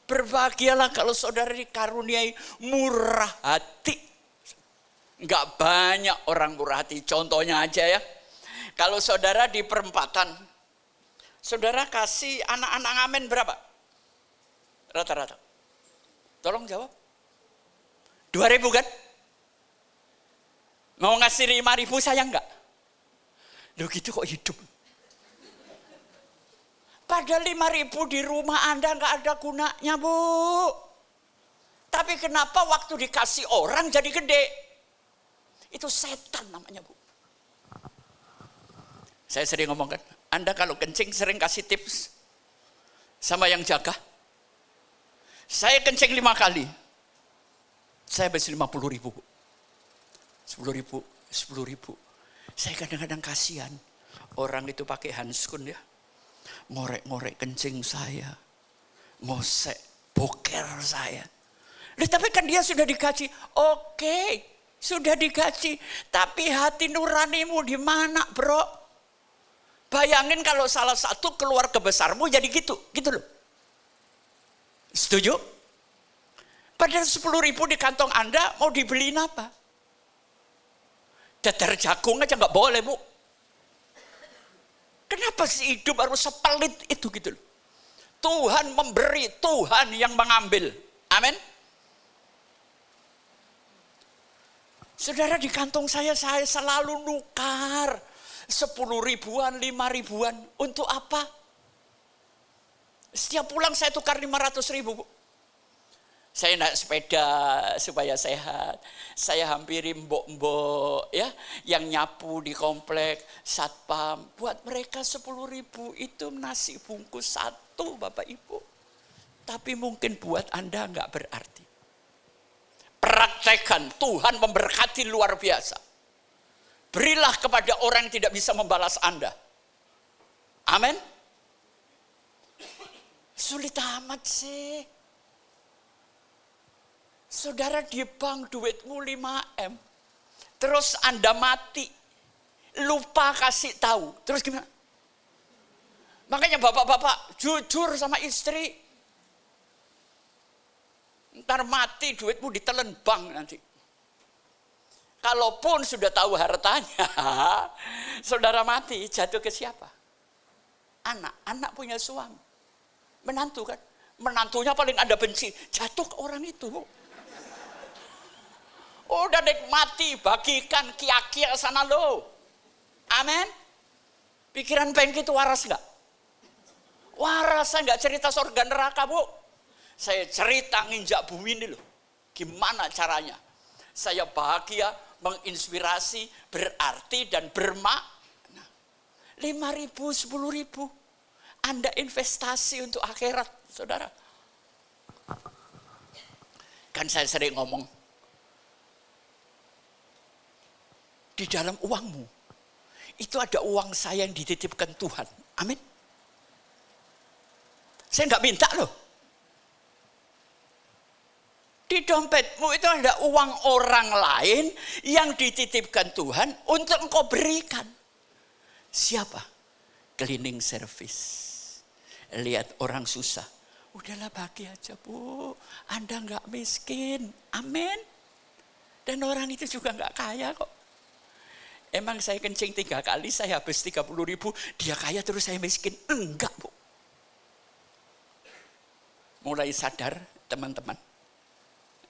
Berbahagialah kalau saudara dikaruniai murah hati. Enggak banyak orang murah hati. Contohnya aja ya. Kalau saudara di perempatan, saudara kasih anak-anak ngamen berapa? Rata-rata. Tolong jawab. 2.000 kan? Mau ngasih 5.000 sayang enggak? Loh gitu kok hidup. Padahal 5.000 di rumah Anda enggak ada gunanya Bu. Tapi kenapa waktu dikasih orang jadi gede? Itu setan namanya, Bu. Saya sering ngomong kan, Anda kalau kencing sering kasih tips sama yang jaga. Saya kencing 5 kali. Saya habis 50.000, Bu. 10.000, 10.000. Saya kadang-kadang kasihan. Orang itu pakai handskun ya. Ngorek-ngorek kencing saya. Ngosek boker saya. Tapi kan dia sudah digaji. Oke, sudah digaji. Tapi hati nuranimu di mana, bro? Bayangin kalau salah satu keluarga besarmu jadi gitu loh. Setuju? Padahal 10.000 di kantong Anda mau dibeliin apa? Dadar jagung aja nggak boleh, Bu. Kenapa sih hidup harus sepelit itu gitu loh? Tuhan memberi, Tuhan yang mengambil. Amin. Saudara, di kantong saya selalu nukar 10.000-an, 5.000-an. Untuk apa? Setiap pulang saya tukar 500.000, Bu. Saya naik sepeda supaya sehat. Saya hampiri mbok-mbok ya, yang nyapu di komplek, satpam. Buat mereka 10.000 itu nasi bungkus 1, Bapak Ibu. Tapi mungkin buat Anda enggak berarti. Praktekkan, Tuhan memberkati luar biasa. Berilah kepada orang yang tidak bisa membalas Anda. Amin. Sulit amat sih. Saudara, di bank duitmu 5M. Terus Anda mati. Lupa kasih tahu. Terus gimana? Makanya bapak-bapak jujur sama istri. Ntar mati duitmu ditelen bank nanti. Kalaupun sudah tahu hartanya, saudara mati jatuh ke siapa? Anak punya suami. Menantu kan? Menantunya paling Anda benci, jatuh ke orang itu. Udah nikmati, bagikan kia-kia sana lo. Amin. Pikiran pengki itu waras enggak? Waras, saya enggak cerita surga neraka, Bu. Saya cerita nginjak bumi ini loh. Gimana caranya? Saya bahagia, menginspirasi, berarti dan bermakna. 5.000, 10.000. Anda investasi untuk akhirat, saudara. Kan saya sering ngomong, di dalam uangmu, itu ada uang saya yang dititipkan Tuhan. Amin. Saya enggak minta loh. Di dompetmu itu ada uang orang lain yang dititipkan Tuhan untuk engkau berikan. Siapa? Cleaning service. Lihat orang susah. Udahlah bagi aja, Bu. Anda enggak miskin. Amin. Dan orang itu juga enggak kaya kok. Emang saya kencing 3 kali, saya habis 30.000. Dia kaya terus saya miskin. Enggak, Bu. Mulai sadar, teman-teman.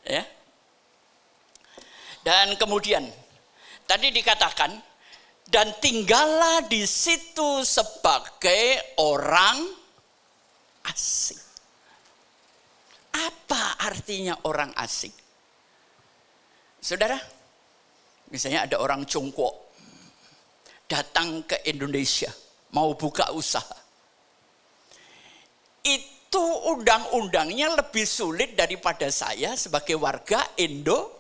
Ya. Dan kemudian tadi dikatakan, dan tinggallah di situ sebagai orang asing. Apa artinya orang asing? Saudara, misalnya ada orang Tiongkok datang ke Indonesia mau buka usaha. Itu undang-undangnya lebih sulit daripada saya sebagai warga Indo.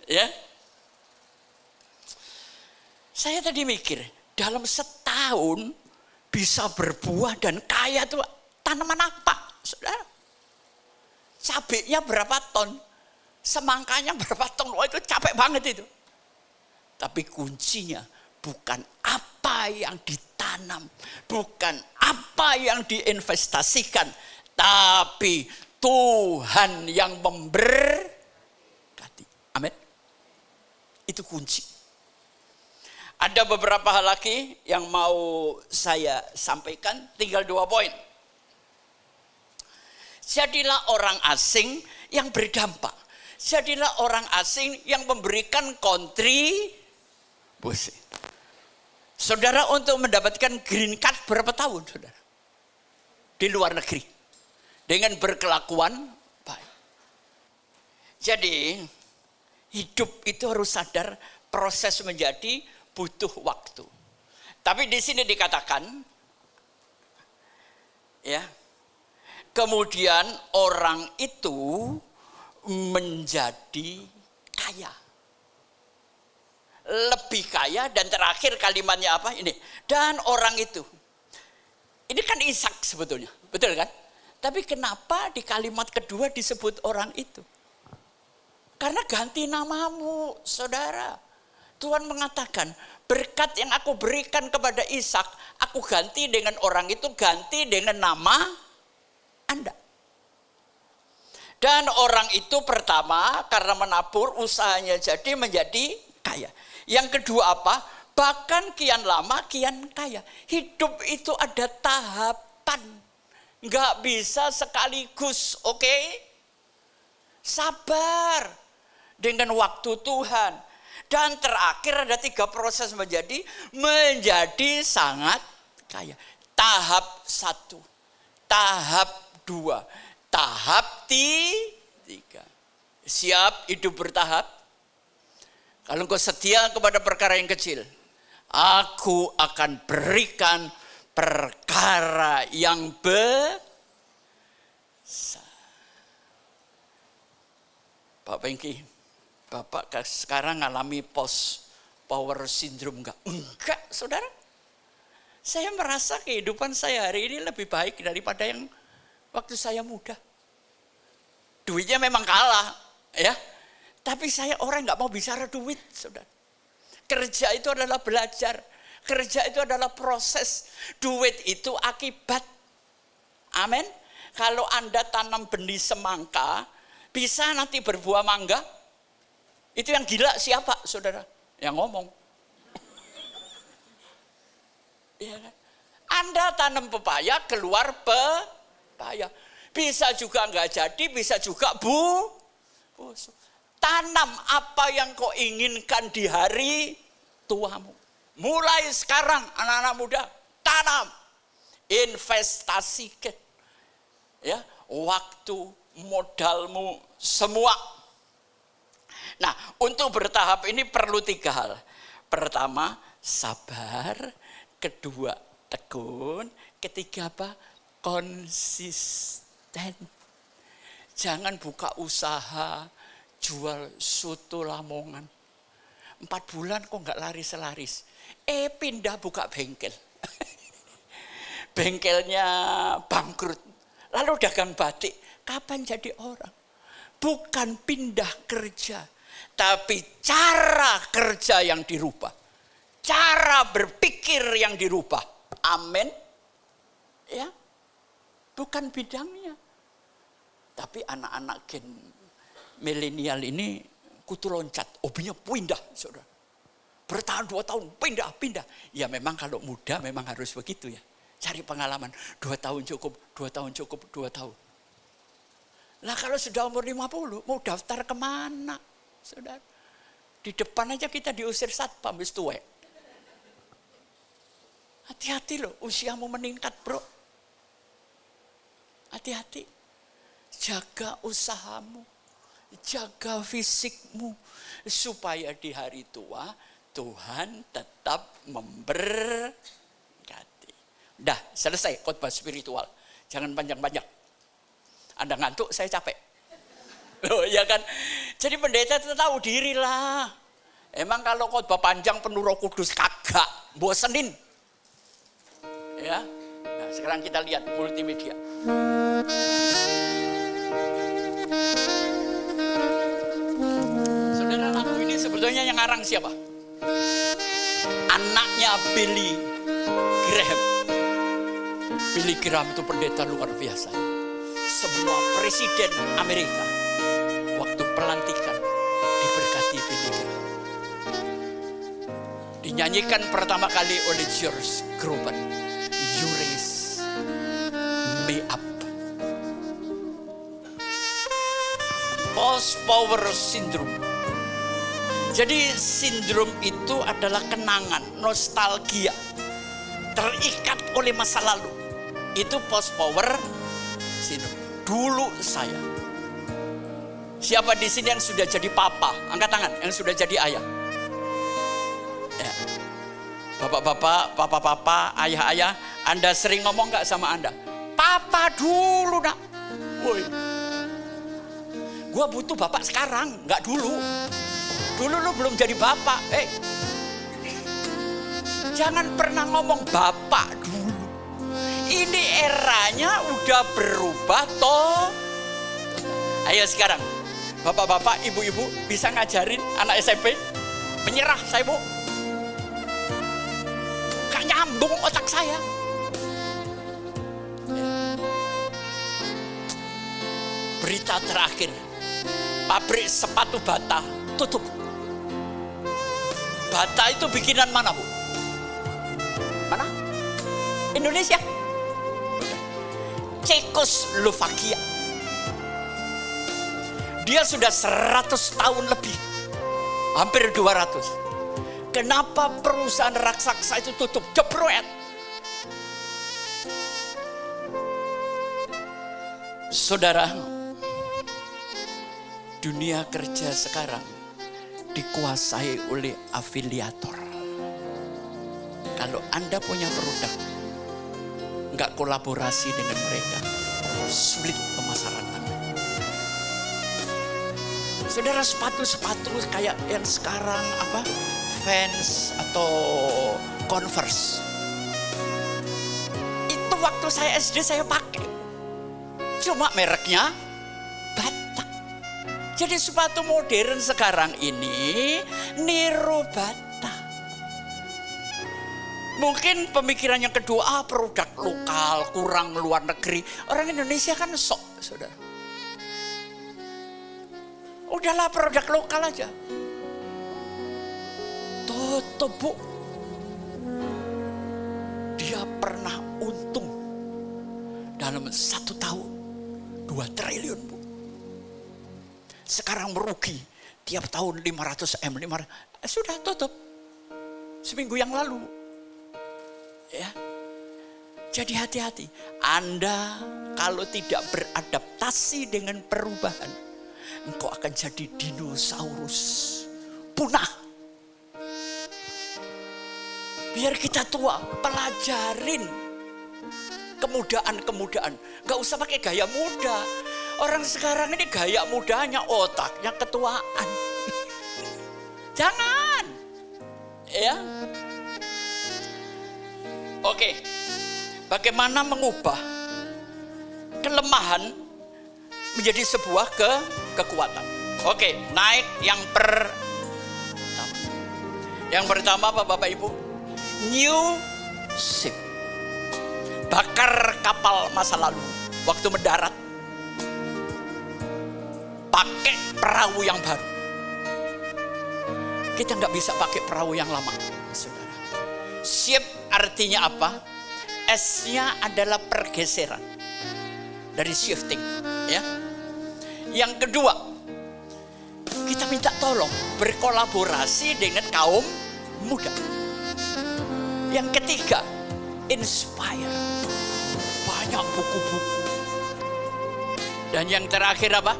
Ya. Saya tadi mikir, dalam setahun bisa berbuah dan kaya tuh tanaman apa? Saudara. Cabenya berapa ton? Semangkanya berapa ton? Wah, itu capek banget itu. Tapi kuncinya bukan apa yang ditanam, bukan apa yang diinvestasikan, tapi Tuhan yang memberkati. Amin. Itu kunci. Ada beberapa hal lagi yang mau saya sampaikan, tinggal 2 poin. Jadilah orang asing yang berdampak. Jadilah orang asing yang memberikan kontribusi. Saudara, untuk mendapatkan green card berapa tahun, saudara? Di luar negeri. dengan berkelakuan baik. Jadi hidup itu harus sadar proses menjadi butuh waktu. Tapi di sini dikatakan, ya, kemudian orang itu menjadi kaya. Lebih kaya, dan terakhir kalimatnya apa? Ini. Dan orang itu. Ini kan Ishak sebetulnya. Betul kan? Tapi kenapa di kalimat kedua disebut orang itu? Karena ganti namamu, saudara. Tuhan mengatakan, berkat yang aku berikan kepada Ishak, aku ganti dengan orang itu, ganti dengan nama Anda. Dan orang itu pertama karena menabur usahanya jadi menjadi kaya. Yang kedua apa? Bahkan kian lama kian kaya. Hidup itu ada tahapan. Nggak bisa sekaligus, oke? Sabar dengan waktu Tuhan. Dan terakhir ada 3 proses menjadi sangat kaya. Tahap 1, tahap 2, tahap 3. Siap hidup bertahap? Kalau engkau setia kepada perkara yang kecil, aku akan berikan perkara yang besar. Pak Pengki, Bapak sekarang ngalami post power syndrome enggak? Enggak, saudara. Saya merasa kehidupan saya hari ini lebih baik daripada yang waktu saya muda. Duitnya memang kalah, ya. Tapi saya orang nggak mau bicara duit, saudara. Kerja itu adalah belajar. Kerja itu adalah proses. Duit itu akibat. Amin. Kalau Anda tanam benih semangka, bisa nanti berbuah mangga. Itu yang gila siapa, saudara? Yang ngomong. Ya kan? Anda tanam pepaya, keluar pepaya. Bisa juga nggak jadi, bisa juga busuk. Tanam apa yang kau inginkan di hari tuamu. Mulai sekarang anak-anak muda, tanam. Investasikan. Ya, waktu, modalmu, semua. Nah, untuk bertahap ini perlu 3 hal. Pertama, sabar. Kedua, tekun. Ketiga apa? Konsisten. Jangan buka usaha jual soto Lamongan. 4 bulan kok nggak laris-laris. Pindah buka bengkel. Bengkelnya bangkrut. Lalu dagang batik. Kapan jadi orang? Bukan pindah kerja. Tapi cara kerja yang dirubah. Cara berpikir yang dirubah. Amin. Ya. Bukan bidangnya. Tapi anak-anak gen milenial ini kutu loncat, hobinya pindah, saudara. Bertahan 2 tahun, pindah. Ya memang kalau muda memang harus begitu ya. Cari pengalaman, 2 tahun cukup, 2 tahun cukup, 2 tahun. Lah kalau sudah umur 50, mau daftar kemana, saudara? Di depan aja kita diusir satpam, wis tuwek. Hati-hati loh, usiamu meningkat bro. Hati-hati, jaga usahamu. Jaga fisikmu supaya di hari tua Tuhan tetap memberkati. Dah selesai khotbah spiritual. Jangan panjang-panjang. Anda ngantuk, saya capek. Loh, ya kan? Jadi pendeta itu tahu diri lah. Emang kalau khotbah panjang penuh Roh Kudus kagak, bosenin. Ya. Nah, sekarang kita lihat multimedia. Sebetulnya yang ngarang siapa? Anaknya Billy Graham. Billy Graham itu pendeta luar biasa. Semua presiden Amerika waktu pelantikan diberkati Billy Graham. Dinyanyikan pertama kali oleh George Gruber. You raise me up. Post power syndrome. Jadi sindrom itu adalah kenangan, nostalgia, terikat oleh masa lalu. Itu post power syndrome. dulu saya. Siapa di sini yang sudah jadi papa? Angkat tangan yang sudah jadi ayah. Ya. Bapak-bapak, papa-papa, ayah-ayah, Anda sering ngomong gak sama Anda? Papa dulu nak. Woi. Gua butuh bapak sekarang, gak dulu. Dulu lu belum jadi bapak. Jangan pernah ngomong bapak dulu. Ini eranya udah berubah toh. Ayo sekarang. Bapak-bapak, ibu-ibu bisa ngajarin anak SMP? Menyerah saya, Bu. Gak nyambung otak saya. Berita terakhir. Pabrik sepatu Bata tutup. Bata itu bikinan mana, Bu? Mana? Indonesia. Cekoslovakia. Dia sudah 100 tahun lebih. Hampir 200. Kenapa perusahaan raksasa itu tutup? Jebret. Saudara, dunia kerja sekarang dikuasai oleh afiliator. Kalau Anda punya produk, nggak kolaborasi dengan mereka, sulit pemasaran Anda. Saudara, sepatu-sepatu kayak yang sekarang Vans atau Converse. Itu waktu saya SD saya pakai. Cuma mereknya Bata. Jadi sepatu modern sekarang ini niru Bata. Mungkin pemikiran yang kedua, produk lokal kurang luar negeri. Orang Indonesia kan sok, saudara. Udahlah produk lokal aja. Tutup, Bu. Dia pernah untung dalam 1 tahun 2 triliun, Bu. Sekarang merugi tiap tahun 500 M. Sudah tutup. Seminggu yang lalu. Ya. Jadi hati-hati. Anda kalau tidak beradaptasi dengan perubahan, engkau akan jadi dinosaurus. Punah. Biar kita tua, pelajarin kemudahan-kemudahan. Gak usah pakai gaya muda. Orang sekarang ini gaya mudanya, otaknya ketuaan. Jangan. Ya. Oke. Bagaimana mengubah kelemahan menjadi sebuah kekuatan. Oke, naik yang pertama. Yang pertama, Bapak Ibu, new ship. Bakar kapal masa lalu. Waktu mendarat, pakai perahu yang baru. Kita nggak bisa pakai perahu yang lama, saudara. Ship artinya apa? S-nya adalah pergeseran. Dari shifting, ya. Yang kedua, kita minta tolong berkolaborasi dengan kaum muda. Yang ketiga, inspire. Banyak buku-buku. Dan yang terakhir apa?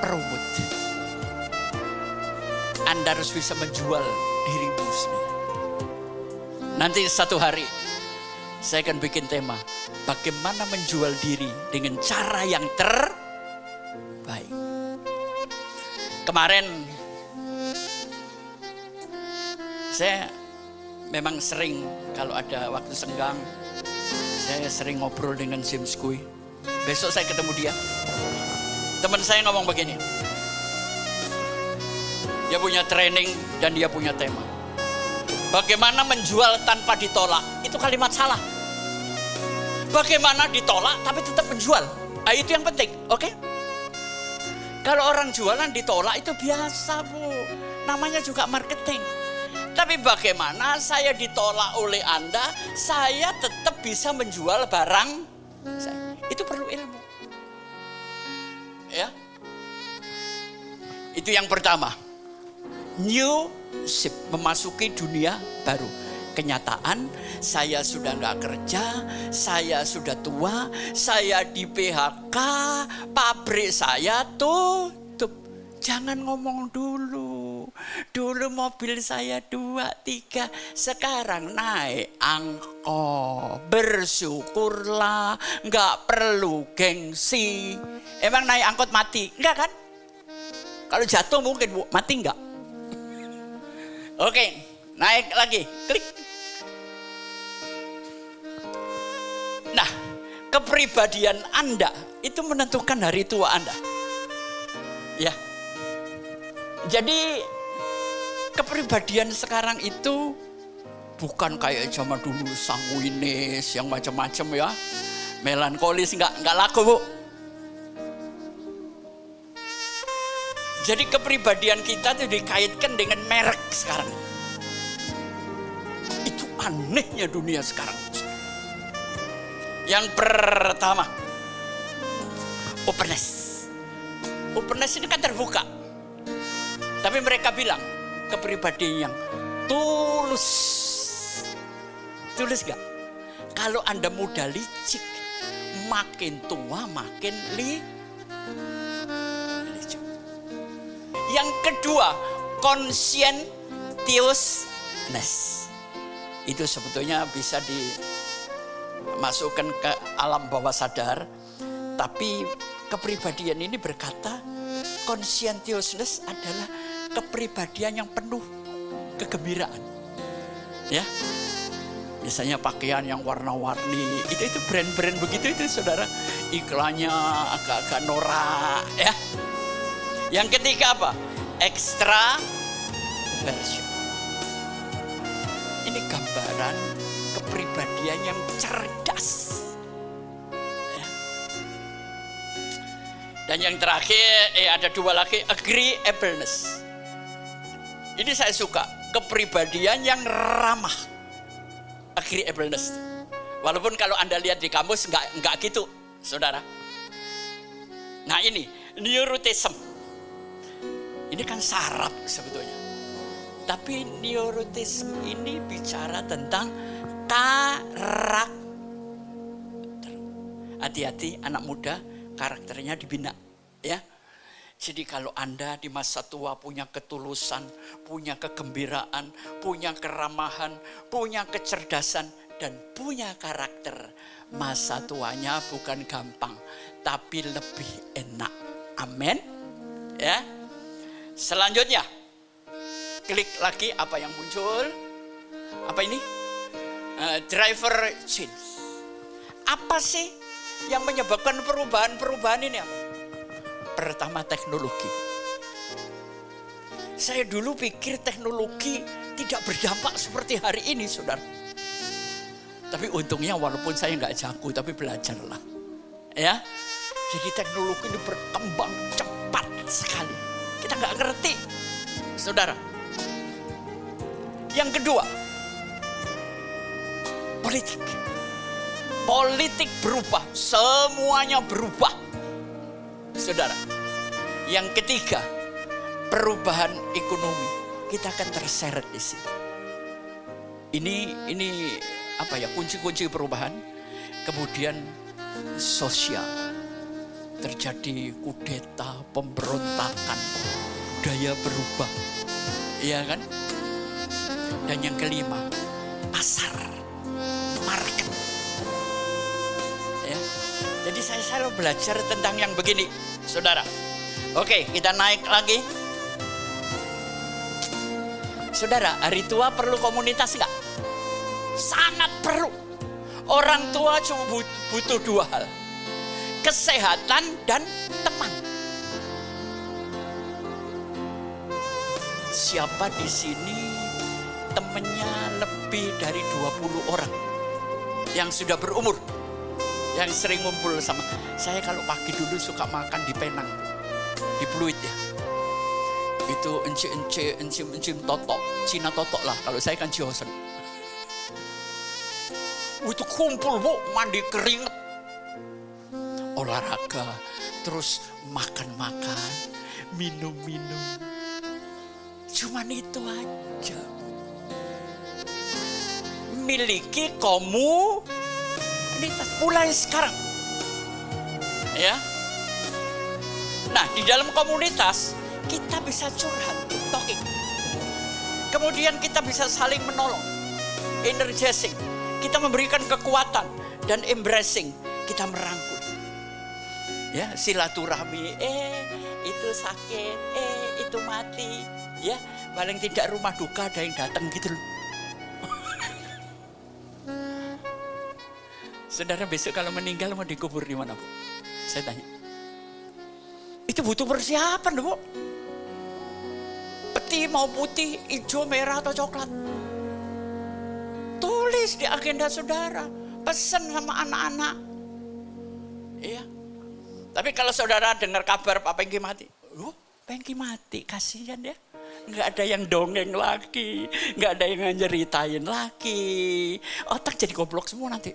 Promote. Anda harus bisa menjual dirimu sendiri. Nanti satu hari saya akan bikin tema bagaimana menjual diri dengan cara yang terbaik. Kemarin saya memang sering kalau ada waktu senggang, saya sering ngobrol dengan James Kui. Besok saya ketemu dia. Teman saya ngomong begini. Dia punya training dan dia punya tema. Bagaimana menjual tanpa ditolak? Itu kalimat salah. Bagaimana ditolak tapi tetap menjual? Nah, itu yang penting, oke? Kalau orang jualan ditolak itu biasa, Bu. Namanya juga marketing. Tapi bagaimana saya ditolak oleh Anda, saya tetap bisa menjual barang saya. Itu perlu ilmu. Ya. Itu yang pertama. New ship, memasuki dunia baru. kenyataan, saya sudah nggak kerja, saya sudah tua, saya di PHK, pabrik saya tutup. Jangan ngomong dulu. Dulu mobil saya 2, 3, sekarang naik angkot. Bersyukurlah, nggak perlu gengsi. Emang naik angkot mati? Enggak kan? Kalau jatuh mungkin mati enggak? Oke, naik lagi, klik. Nah, kepribadian Anda itu menentukan hari tua Anda. Ya. Jadi kepribadian sekarang itu bukan kayak zaman dulu sanguinis yang macam-macam ya. Melankolis enggak laku, Bu. Jadi kepribadian kita tuh dikaitkan dengan merek sekarang. Itu anehnya dunia sekarang. Yang pertama, openness. Openness ini kan terbuka. Tapi mereka bilang kepribadian yang tulus. Tulus gak? Kalau Anda muda licik, makin tua makin licik. Yang kedua, conscientiousness. Itu sebetulnya bisa dimasukkan ke alam bawah sadar. Tapi kepribadian ini berkata, conscientiousness adalah kepribadian yang penuh kegembiraan. Ya. Misalnya pakaian yang warna-warni, itu brand-brand begitu itu saudara. Iklannya agak-agak norak ya. Yang ketiga apa? Extraversion. Ini gambaran kepribadian yang cerdas. Ya. Dan yang terakhir, ada 2 lagi, agreeableness. Ini saya suka, kepribadian yang ramah. Agreeableness. Walaupun kalau Anda lihat di kamus enggak gitu, saudara. Nah ini, neuroticism. Ini kan saraf sebetulnya. Tapi neuroticism ini bicara tentang karakter. Hati-hati anak muda, karakternya dibina. Ya. Jadi kalau Anda di masa tua punya ketulusan, punya kegembiraan, punya keramahan, punya kecerdasan, dan punya karakter, masa tuanya bukan gampang, tapi lebih enak. Amin. Ya. Selanjutnya, klik lagi apa yang muncul. Apa ini? Driver change. Apa sih yang menyebabkan perubahan-perubahan ini? Apa? Pertama, teknologi. Saya dulu pikir teknologi tidak berdampak seperti hari ini, saudara. Tapi untungnya walaupun saya nggak jago, tapi belajarlah. Ya, jadi teknologi ini berkembang cepat sekali. Kita nggak ngerti, saudara. Yang kedua, politik. Politik berubah, semuanya berubah, saudara. Yang ketiga, perubahan ekonomi. Kita akan terseret di sini. Ini apa ya, kunci-kunci perubahan. Kemudian sosial. Terjadi kudeta, pemberontakan, budaya berubah. Iya kan? Dan yang kelima, pasar, market. Ya. Jadi saya selalu belajar tentang yang begini, saudara. Oke, kita naik lagi. Saudara, hari tua perlu komunitas enggak? Sangat perlu. Orang tua cuma butuh 2 hal. Kesehatan dan teman. Siapa di sini temannya lebih dari 20 orang yang sudah berumur, yang sering ngumpul sama saya? Kalau pagi dulu suka makan di Penang, di Pluit ya. Itu encim totok, Cina totok lah. Kalau saya kan Johnson. Itu kumpul, Bu, mandi keringet, olahraga, terus makan-makan, minum-minum. Cuman itu aja. memiliki komunitas mulai sekarang. Ya. Nah, di dalam komunitas kita bisa curhat, talking. Kemudian kita bisa saling menolong, energizing. Kita memberikan kekuatan dan embracing. Kita merangkul. Ya, silaturahmi, itu sakit, itu mati. Ya, paling tidak rumah duka ada yang datang gitu loh. Saudara besok kalau meninggal mau dikubur di mana, Bu? Saya tanya. Itu butuh persiapan, Bu. Peti mau putih, hijau, merah atau coklat. Tulis di agenda saudara, pesan sama anak-anak. Iya. Tapi kalau saudara dengar kabar Pak Pengki mati, Pengki mati, kasihan ya. Nggak ada yang dongeng lagi, nggak ada yang nyeritain lagi. Otak jadi goblok semua nanti.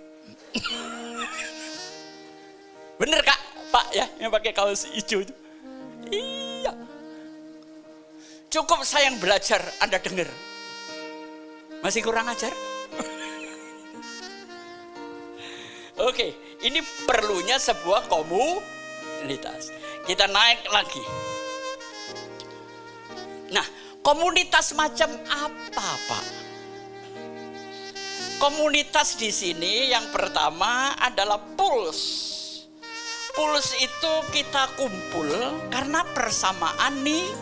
Bener Kak, Pak ya, yang pakai kaos hijau itu. Iya. Cukup saya yang belajar, Anda dengar. Masih kurang ajar? Oke, ini perlunya sebuah komunitas. Kita naik lagi. Nah, komunitas macam apa, Pak? Komunitas di sini yang pertama adalah pulse. Pulse itu kita kumpul karena persamaan nilai.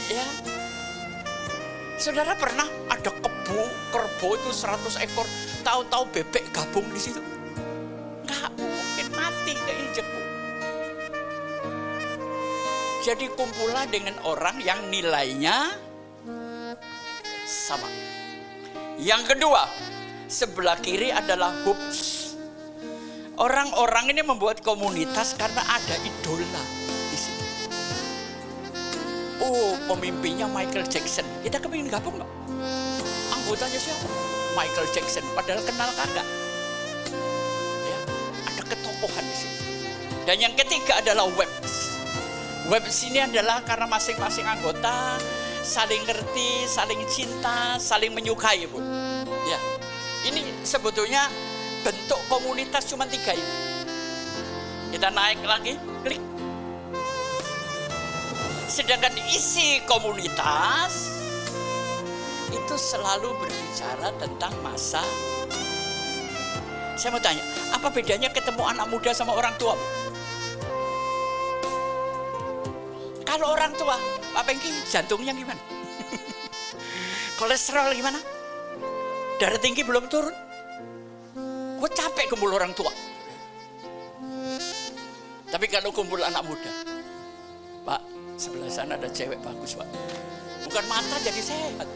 Ya. Saudara pernah ada kerbau itu 100 ekor, tahu-tahu bebek gabung di situ? Nggak mungkin, mati keinjek. Jadi kumpulah dengan orang yang nilainya sama. Yang kedua, sebelah kiri adalah hoops. Orang-orang ini membuat komunitas karena ada idola di sini. Oh, pemimpinnya Michael Jackson. Kita kepingin gabung nggak? Anggotanya siapa? Michael Jackson. Padahal kenal kagak. Ya, ada ketokohan di sini. Dan yang ketiga adalah webs. Webs ini adalah karena masing-masing anggota saling ngerti, saling cinta, saling menyukai, Bu. Ya, ini sebetulnya bentuk komunitas cuma 3 ini. Kita naik lagi, klik. Sedangkan isi komunitas itu selalu berbicara tentang masa. Saya mau tanya, apa bedanya ketemu anak muda sama orang tua, Bu? Kalau orang tua, Pak Pengki jantungnya gimana? Kolesterol gimana? Darah tinggi belum turun? Gue capek kumpul orang tua. Tapi kalau kumpul anak muda, Pak, sebelah sana ada cewek bagus, Pak. Bukan mata jadi sehat.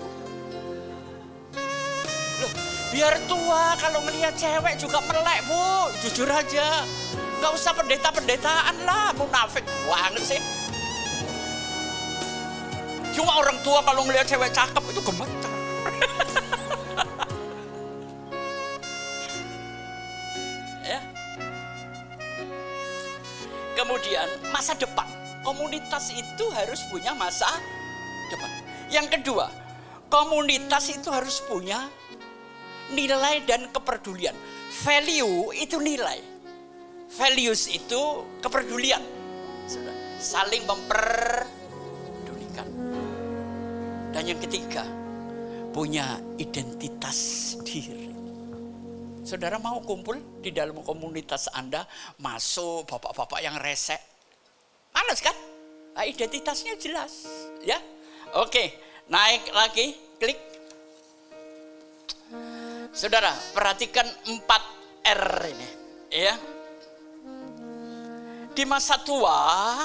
Loh, biar tua kalau ngelihat cewek juga melek, Bu. Jujur aja. Gak usah pendeta-pendetaan lah, munafik banget sih. Cuma orang tua kalau ngelihat cewek cakep itu gemeter. Ya. Kemudian masa depan. Komunitas itu harus punya masa depan. Yang kedua, komunitas itu harus punya nilai dan kepedulian. Value itu nilai. Values itu kepedulian. Saling memperdulikan. Dan yang ketiga, punya identitas diri. Saudara mau kumpul di dalam komunitas Anda, masuk bapak-bapak yang resek. Males kan? Nah, identitasnya jelas. Ya, oke, naik lagi, klik. Saudara, perhatikan 4R ini. Ya. Di masa tua,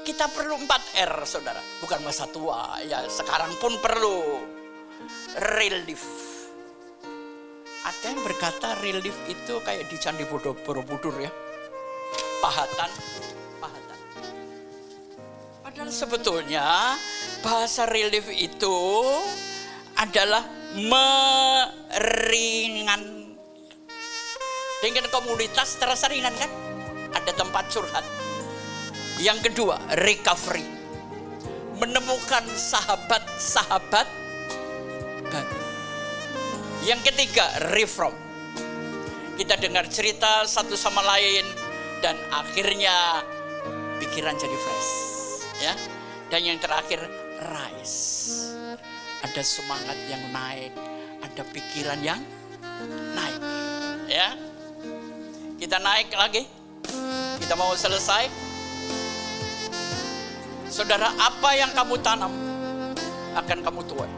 kita perlu 4R, saudara. Bukan masa tua, ya sekarang pun perlu. Relief. Ada yang berkata relief itu kayak di Candi Borobudur ya. Pahatan. Padahal sebetulnya bahasa relief itu adalah meringan. Dengan komunitas terasa ringan kan? Ada tempat curhat. Yang kedua, recovery. Menemukan sahabat-sahabat Yang ketiga, reform. Kita dengar cerita satu sama lain dan akhirnya pikiran jadi fresh, ya. Dan yang terakhir, rise. Ada semangat yang naik, ada pikiran yang naik, ya. Kita naik lagi. Kita mau selesai. Saudara, apa yang kamu tanam akan kamu tuai.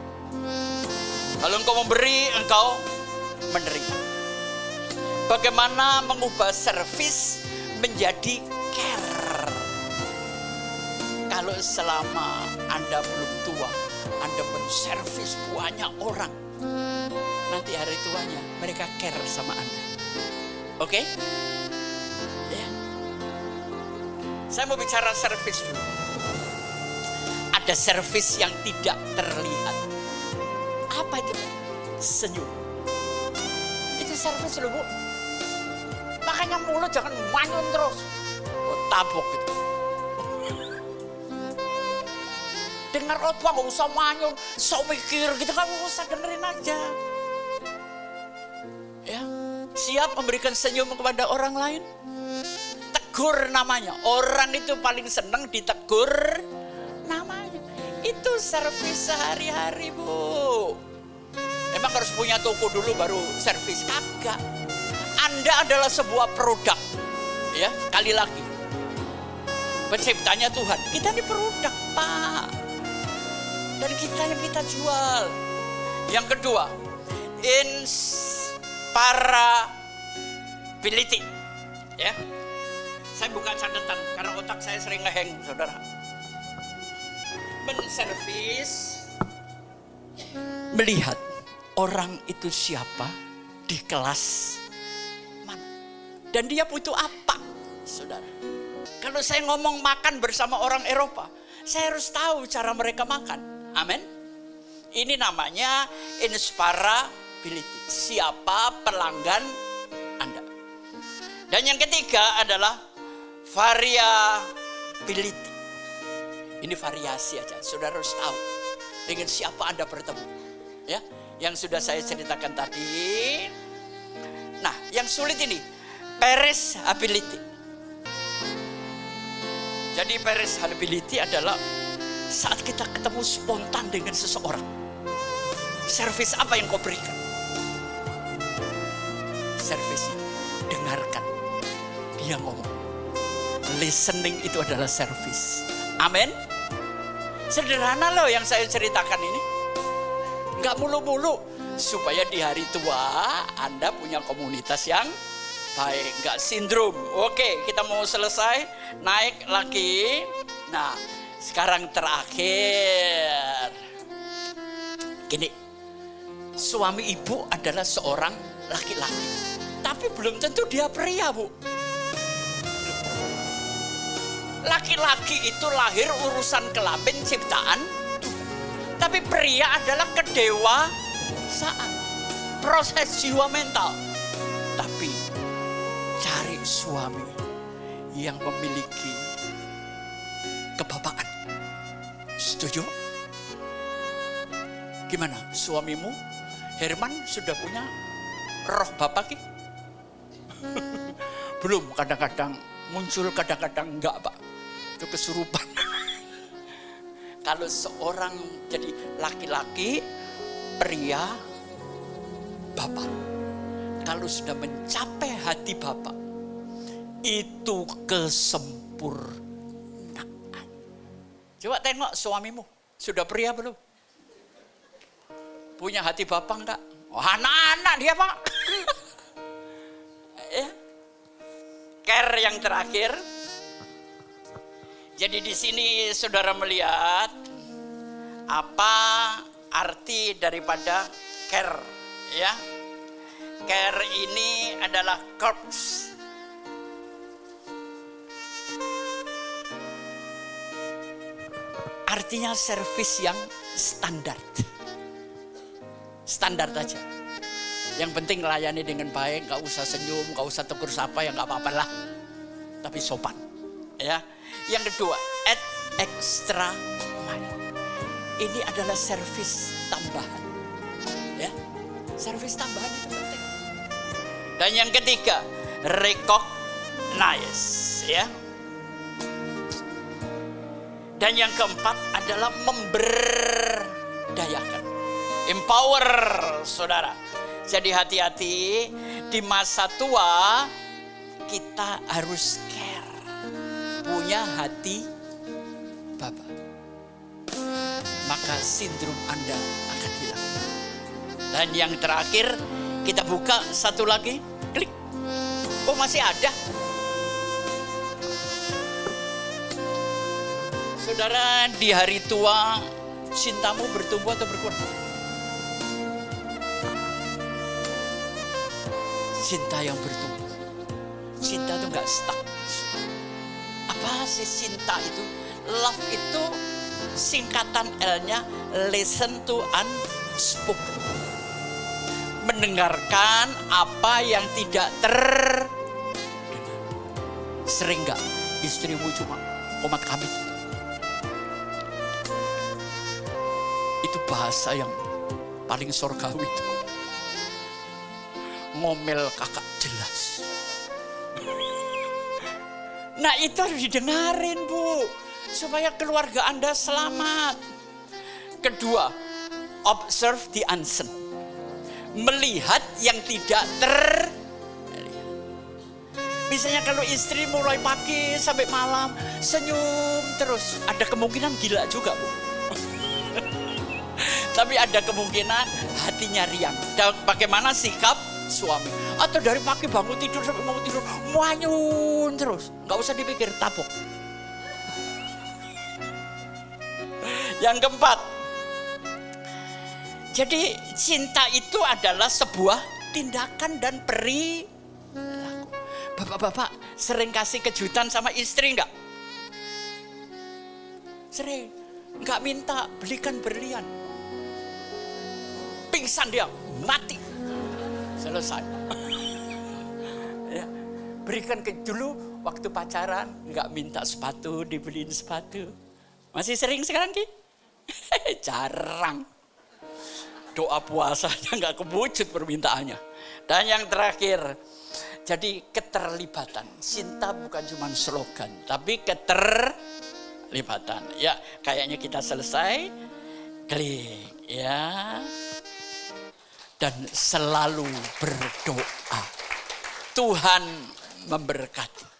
Kalau engkau memberi, engkau menerima. Bagaimana mengubah servis menjadi care? Kalau selama Anda belum tua, Anda menservis banyak orang, nanti hari tuanya mereka care sama Anda. Oke? Ya. Saya mau bicara servis dulu. Ada servis yang tidak terlihat. Apa itu? Senyum. Itu servis loh, Bu. Makanya mulut jangan manyun terus. Oh, tabok gitu. Dengar khotbah gak usah manyun, sok mikir gitu, gak usah, dengerin aja. Ya, siap memberikan senyum kepada orang lain. Tegur namanya. Orang itu paling senang ditegur namanya. Itu servis sehari-hari, Bu. Emang harus punya toko dulu baru servis? Kagak. Anda adalah sebuah produk. Ya, sekali lagi. Penciptanya Tuhan. Kita ini produk, Pak. Dan kita yang kita jual. Yang kedua, inspirability. Ya. Saya buka catatan karena otak saya sering ngeheng, saudara. Menservis, melihat orang itu siapa di kelas mana. Dan dia butuh apa, saudara. Kalau saya ngomong makan bersama orang Eropa, saya harus tahu cara mereka makan. Amin. Ini namanya inspirability. Siapa pelanggan Anda. Dan yang ketiga adalah variability. Ini variasi aja. Saudara harus tahu dengan siapa Anda bertemu. Ya, yang sudah saya ceritakan tadi. Nah, yang sulit ini perishability. Jadi perishability adalah saat kita ketemu spontan dengan seseorang. Servis apa yang kau berikan? Servisnya dengarkan dia ngomong. Listening itu adalah servis. Amin. Sederhana loh yang saya ceritakan ini. Enggak mulu-mulu. Supaya di hari tua Anda punya komunitas yang baik. Enggak sindrom. Oke, kita mau selesai. Naik lagi. Nah, sekarang terakhir. Gini. Suami ibu adalah seorang laki-laki. Tapi belum tentu dia pria, Bu. Laki-laki itu lahir urusan kelamin ciptaan, tapi pria adalah kedewasaan, proses jiwa mental. Tapi cari suami yang memiliki kebapaan. Setuju? Gimana suamimu? Herman sudah punya roh bapak ki? Belum, kadang-kadang muncul, kadang-kadang enggak, Pak. Itu kesurupan. Kalau seorang jadi laki-laki, pria, bapak. Kalau sudah mencapai hati bapak, itu kesempurnaan. Coba tengok suamimu, sudah pria belum? Punya hati bapak enggak? Oh, anak-anak dia, Pak. Ya. Care yang terakhir. Jadi di sini saudara melihat apa arti daripada care, ya. Care ini adalah corps. Artinya servis yang standar. Standar aja. Yang penting layani dengan baik, gak usah senyum, gak usah tegur sapa, ya gak apa-apa lah. Tapi sopan. Ya. Yang kedua, add extra mile. Ini adalah servis tambahan. Ya. Servis tambahan itu penting. Dan yang ketiga, recognize, ya. Dan yang keempat adalah memberdayakan, empower saudara. Jadi hati-hati di masa tua kita harus care, punya hati Bapa. Maka sindrom Anda akan hilang. Dan yang terakhir kita buka satu lagi, klik. Oh masih ada. Saudara, di hari tua cintamu bertumbuh atau berkurang? Cinta yang bertumbuh. Cinta itu gak stuck. Apa sih cinta itu? Love itu singkatan L-nya listen to unspoken. Mendengarkan apa yang tidak terdengar. Sering gak istrimu cuma komat kamit? Itu bahasa yang paling surgawi itu. Ngomel kakak jelas. Nah itu harus didengarin Bu, supaya keluarga Anda selamat. Kedua, observe the unseen. Melihat yang tidak terlihat. Misalnya kalau istri mulai pagi sampai malam senyum terus, ada kemungkinan gila juga Bu. Tapi ada kemungkinan hatinya riang. Dan bagaimana sikap suami? Atau dari pagi bangun tidur sampai mau tidur muanyun terus, nggak usah dipikir, tapuk. Yang keempat, jadi cinta itu adalah sebuah tindakan dan perilaku. Bapak-bapak sering kasih kejutan sama istri nggak? Sering. Nggak minta belikan berlian. Pingsan dia, mati. Selesai. Ya. Berikan dulu waktu pacaran, nggak minta sepatu, dibeliin sepatu. Masih sering sekarang Ki? Jarang. Doa puasanya nggak kewujud permintaannya. Dan yang terakhir, jadi keterlibatan. Cinta bukan cuma slogan, tapi keterlibatan. Ya, kayaknya kita selesai. Klik, ya. Dan selalu berdoa. Tuhan memberkati.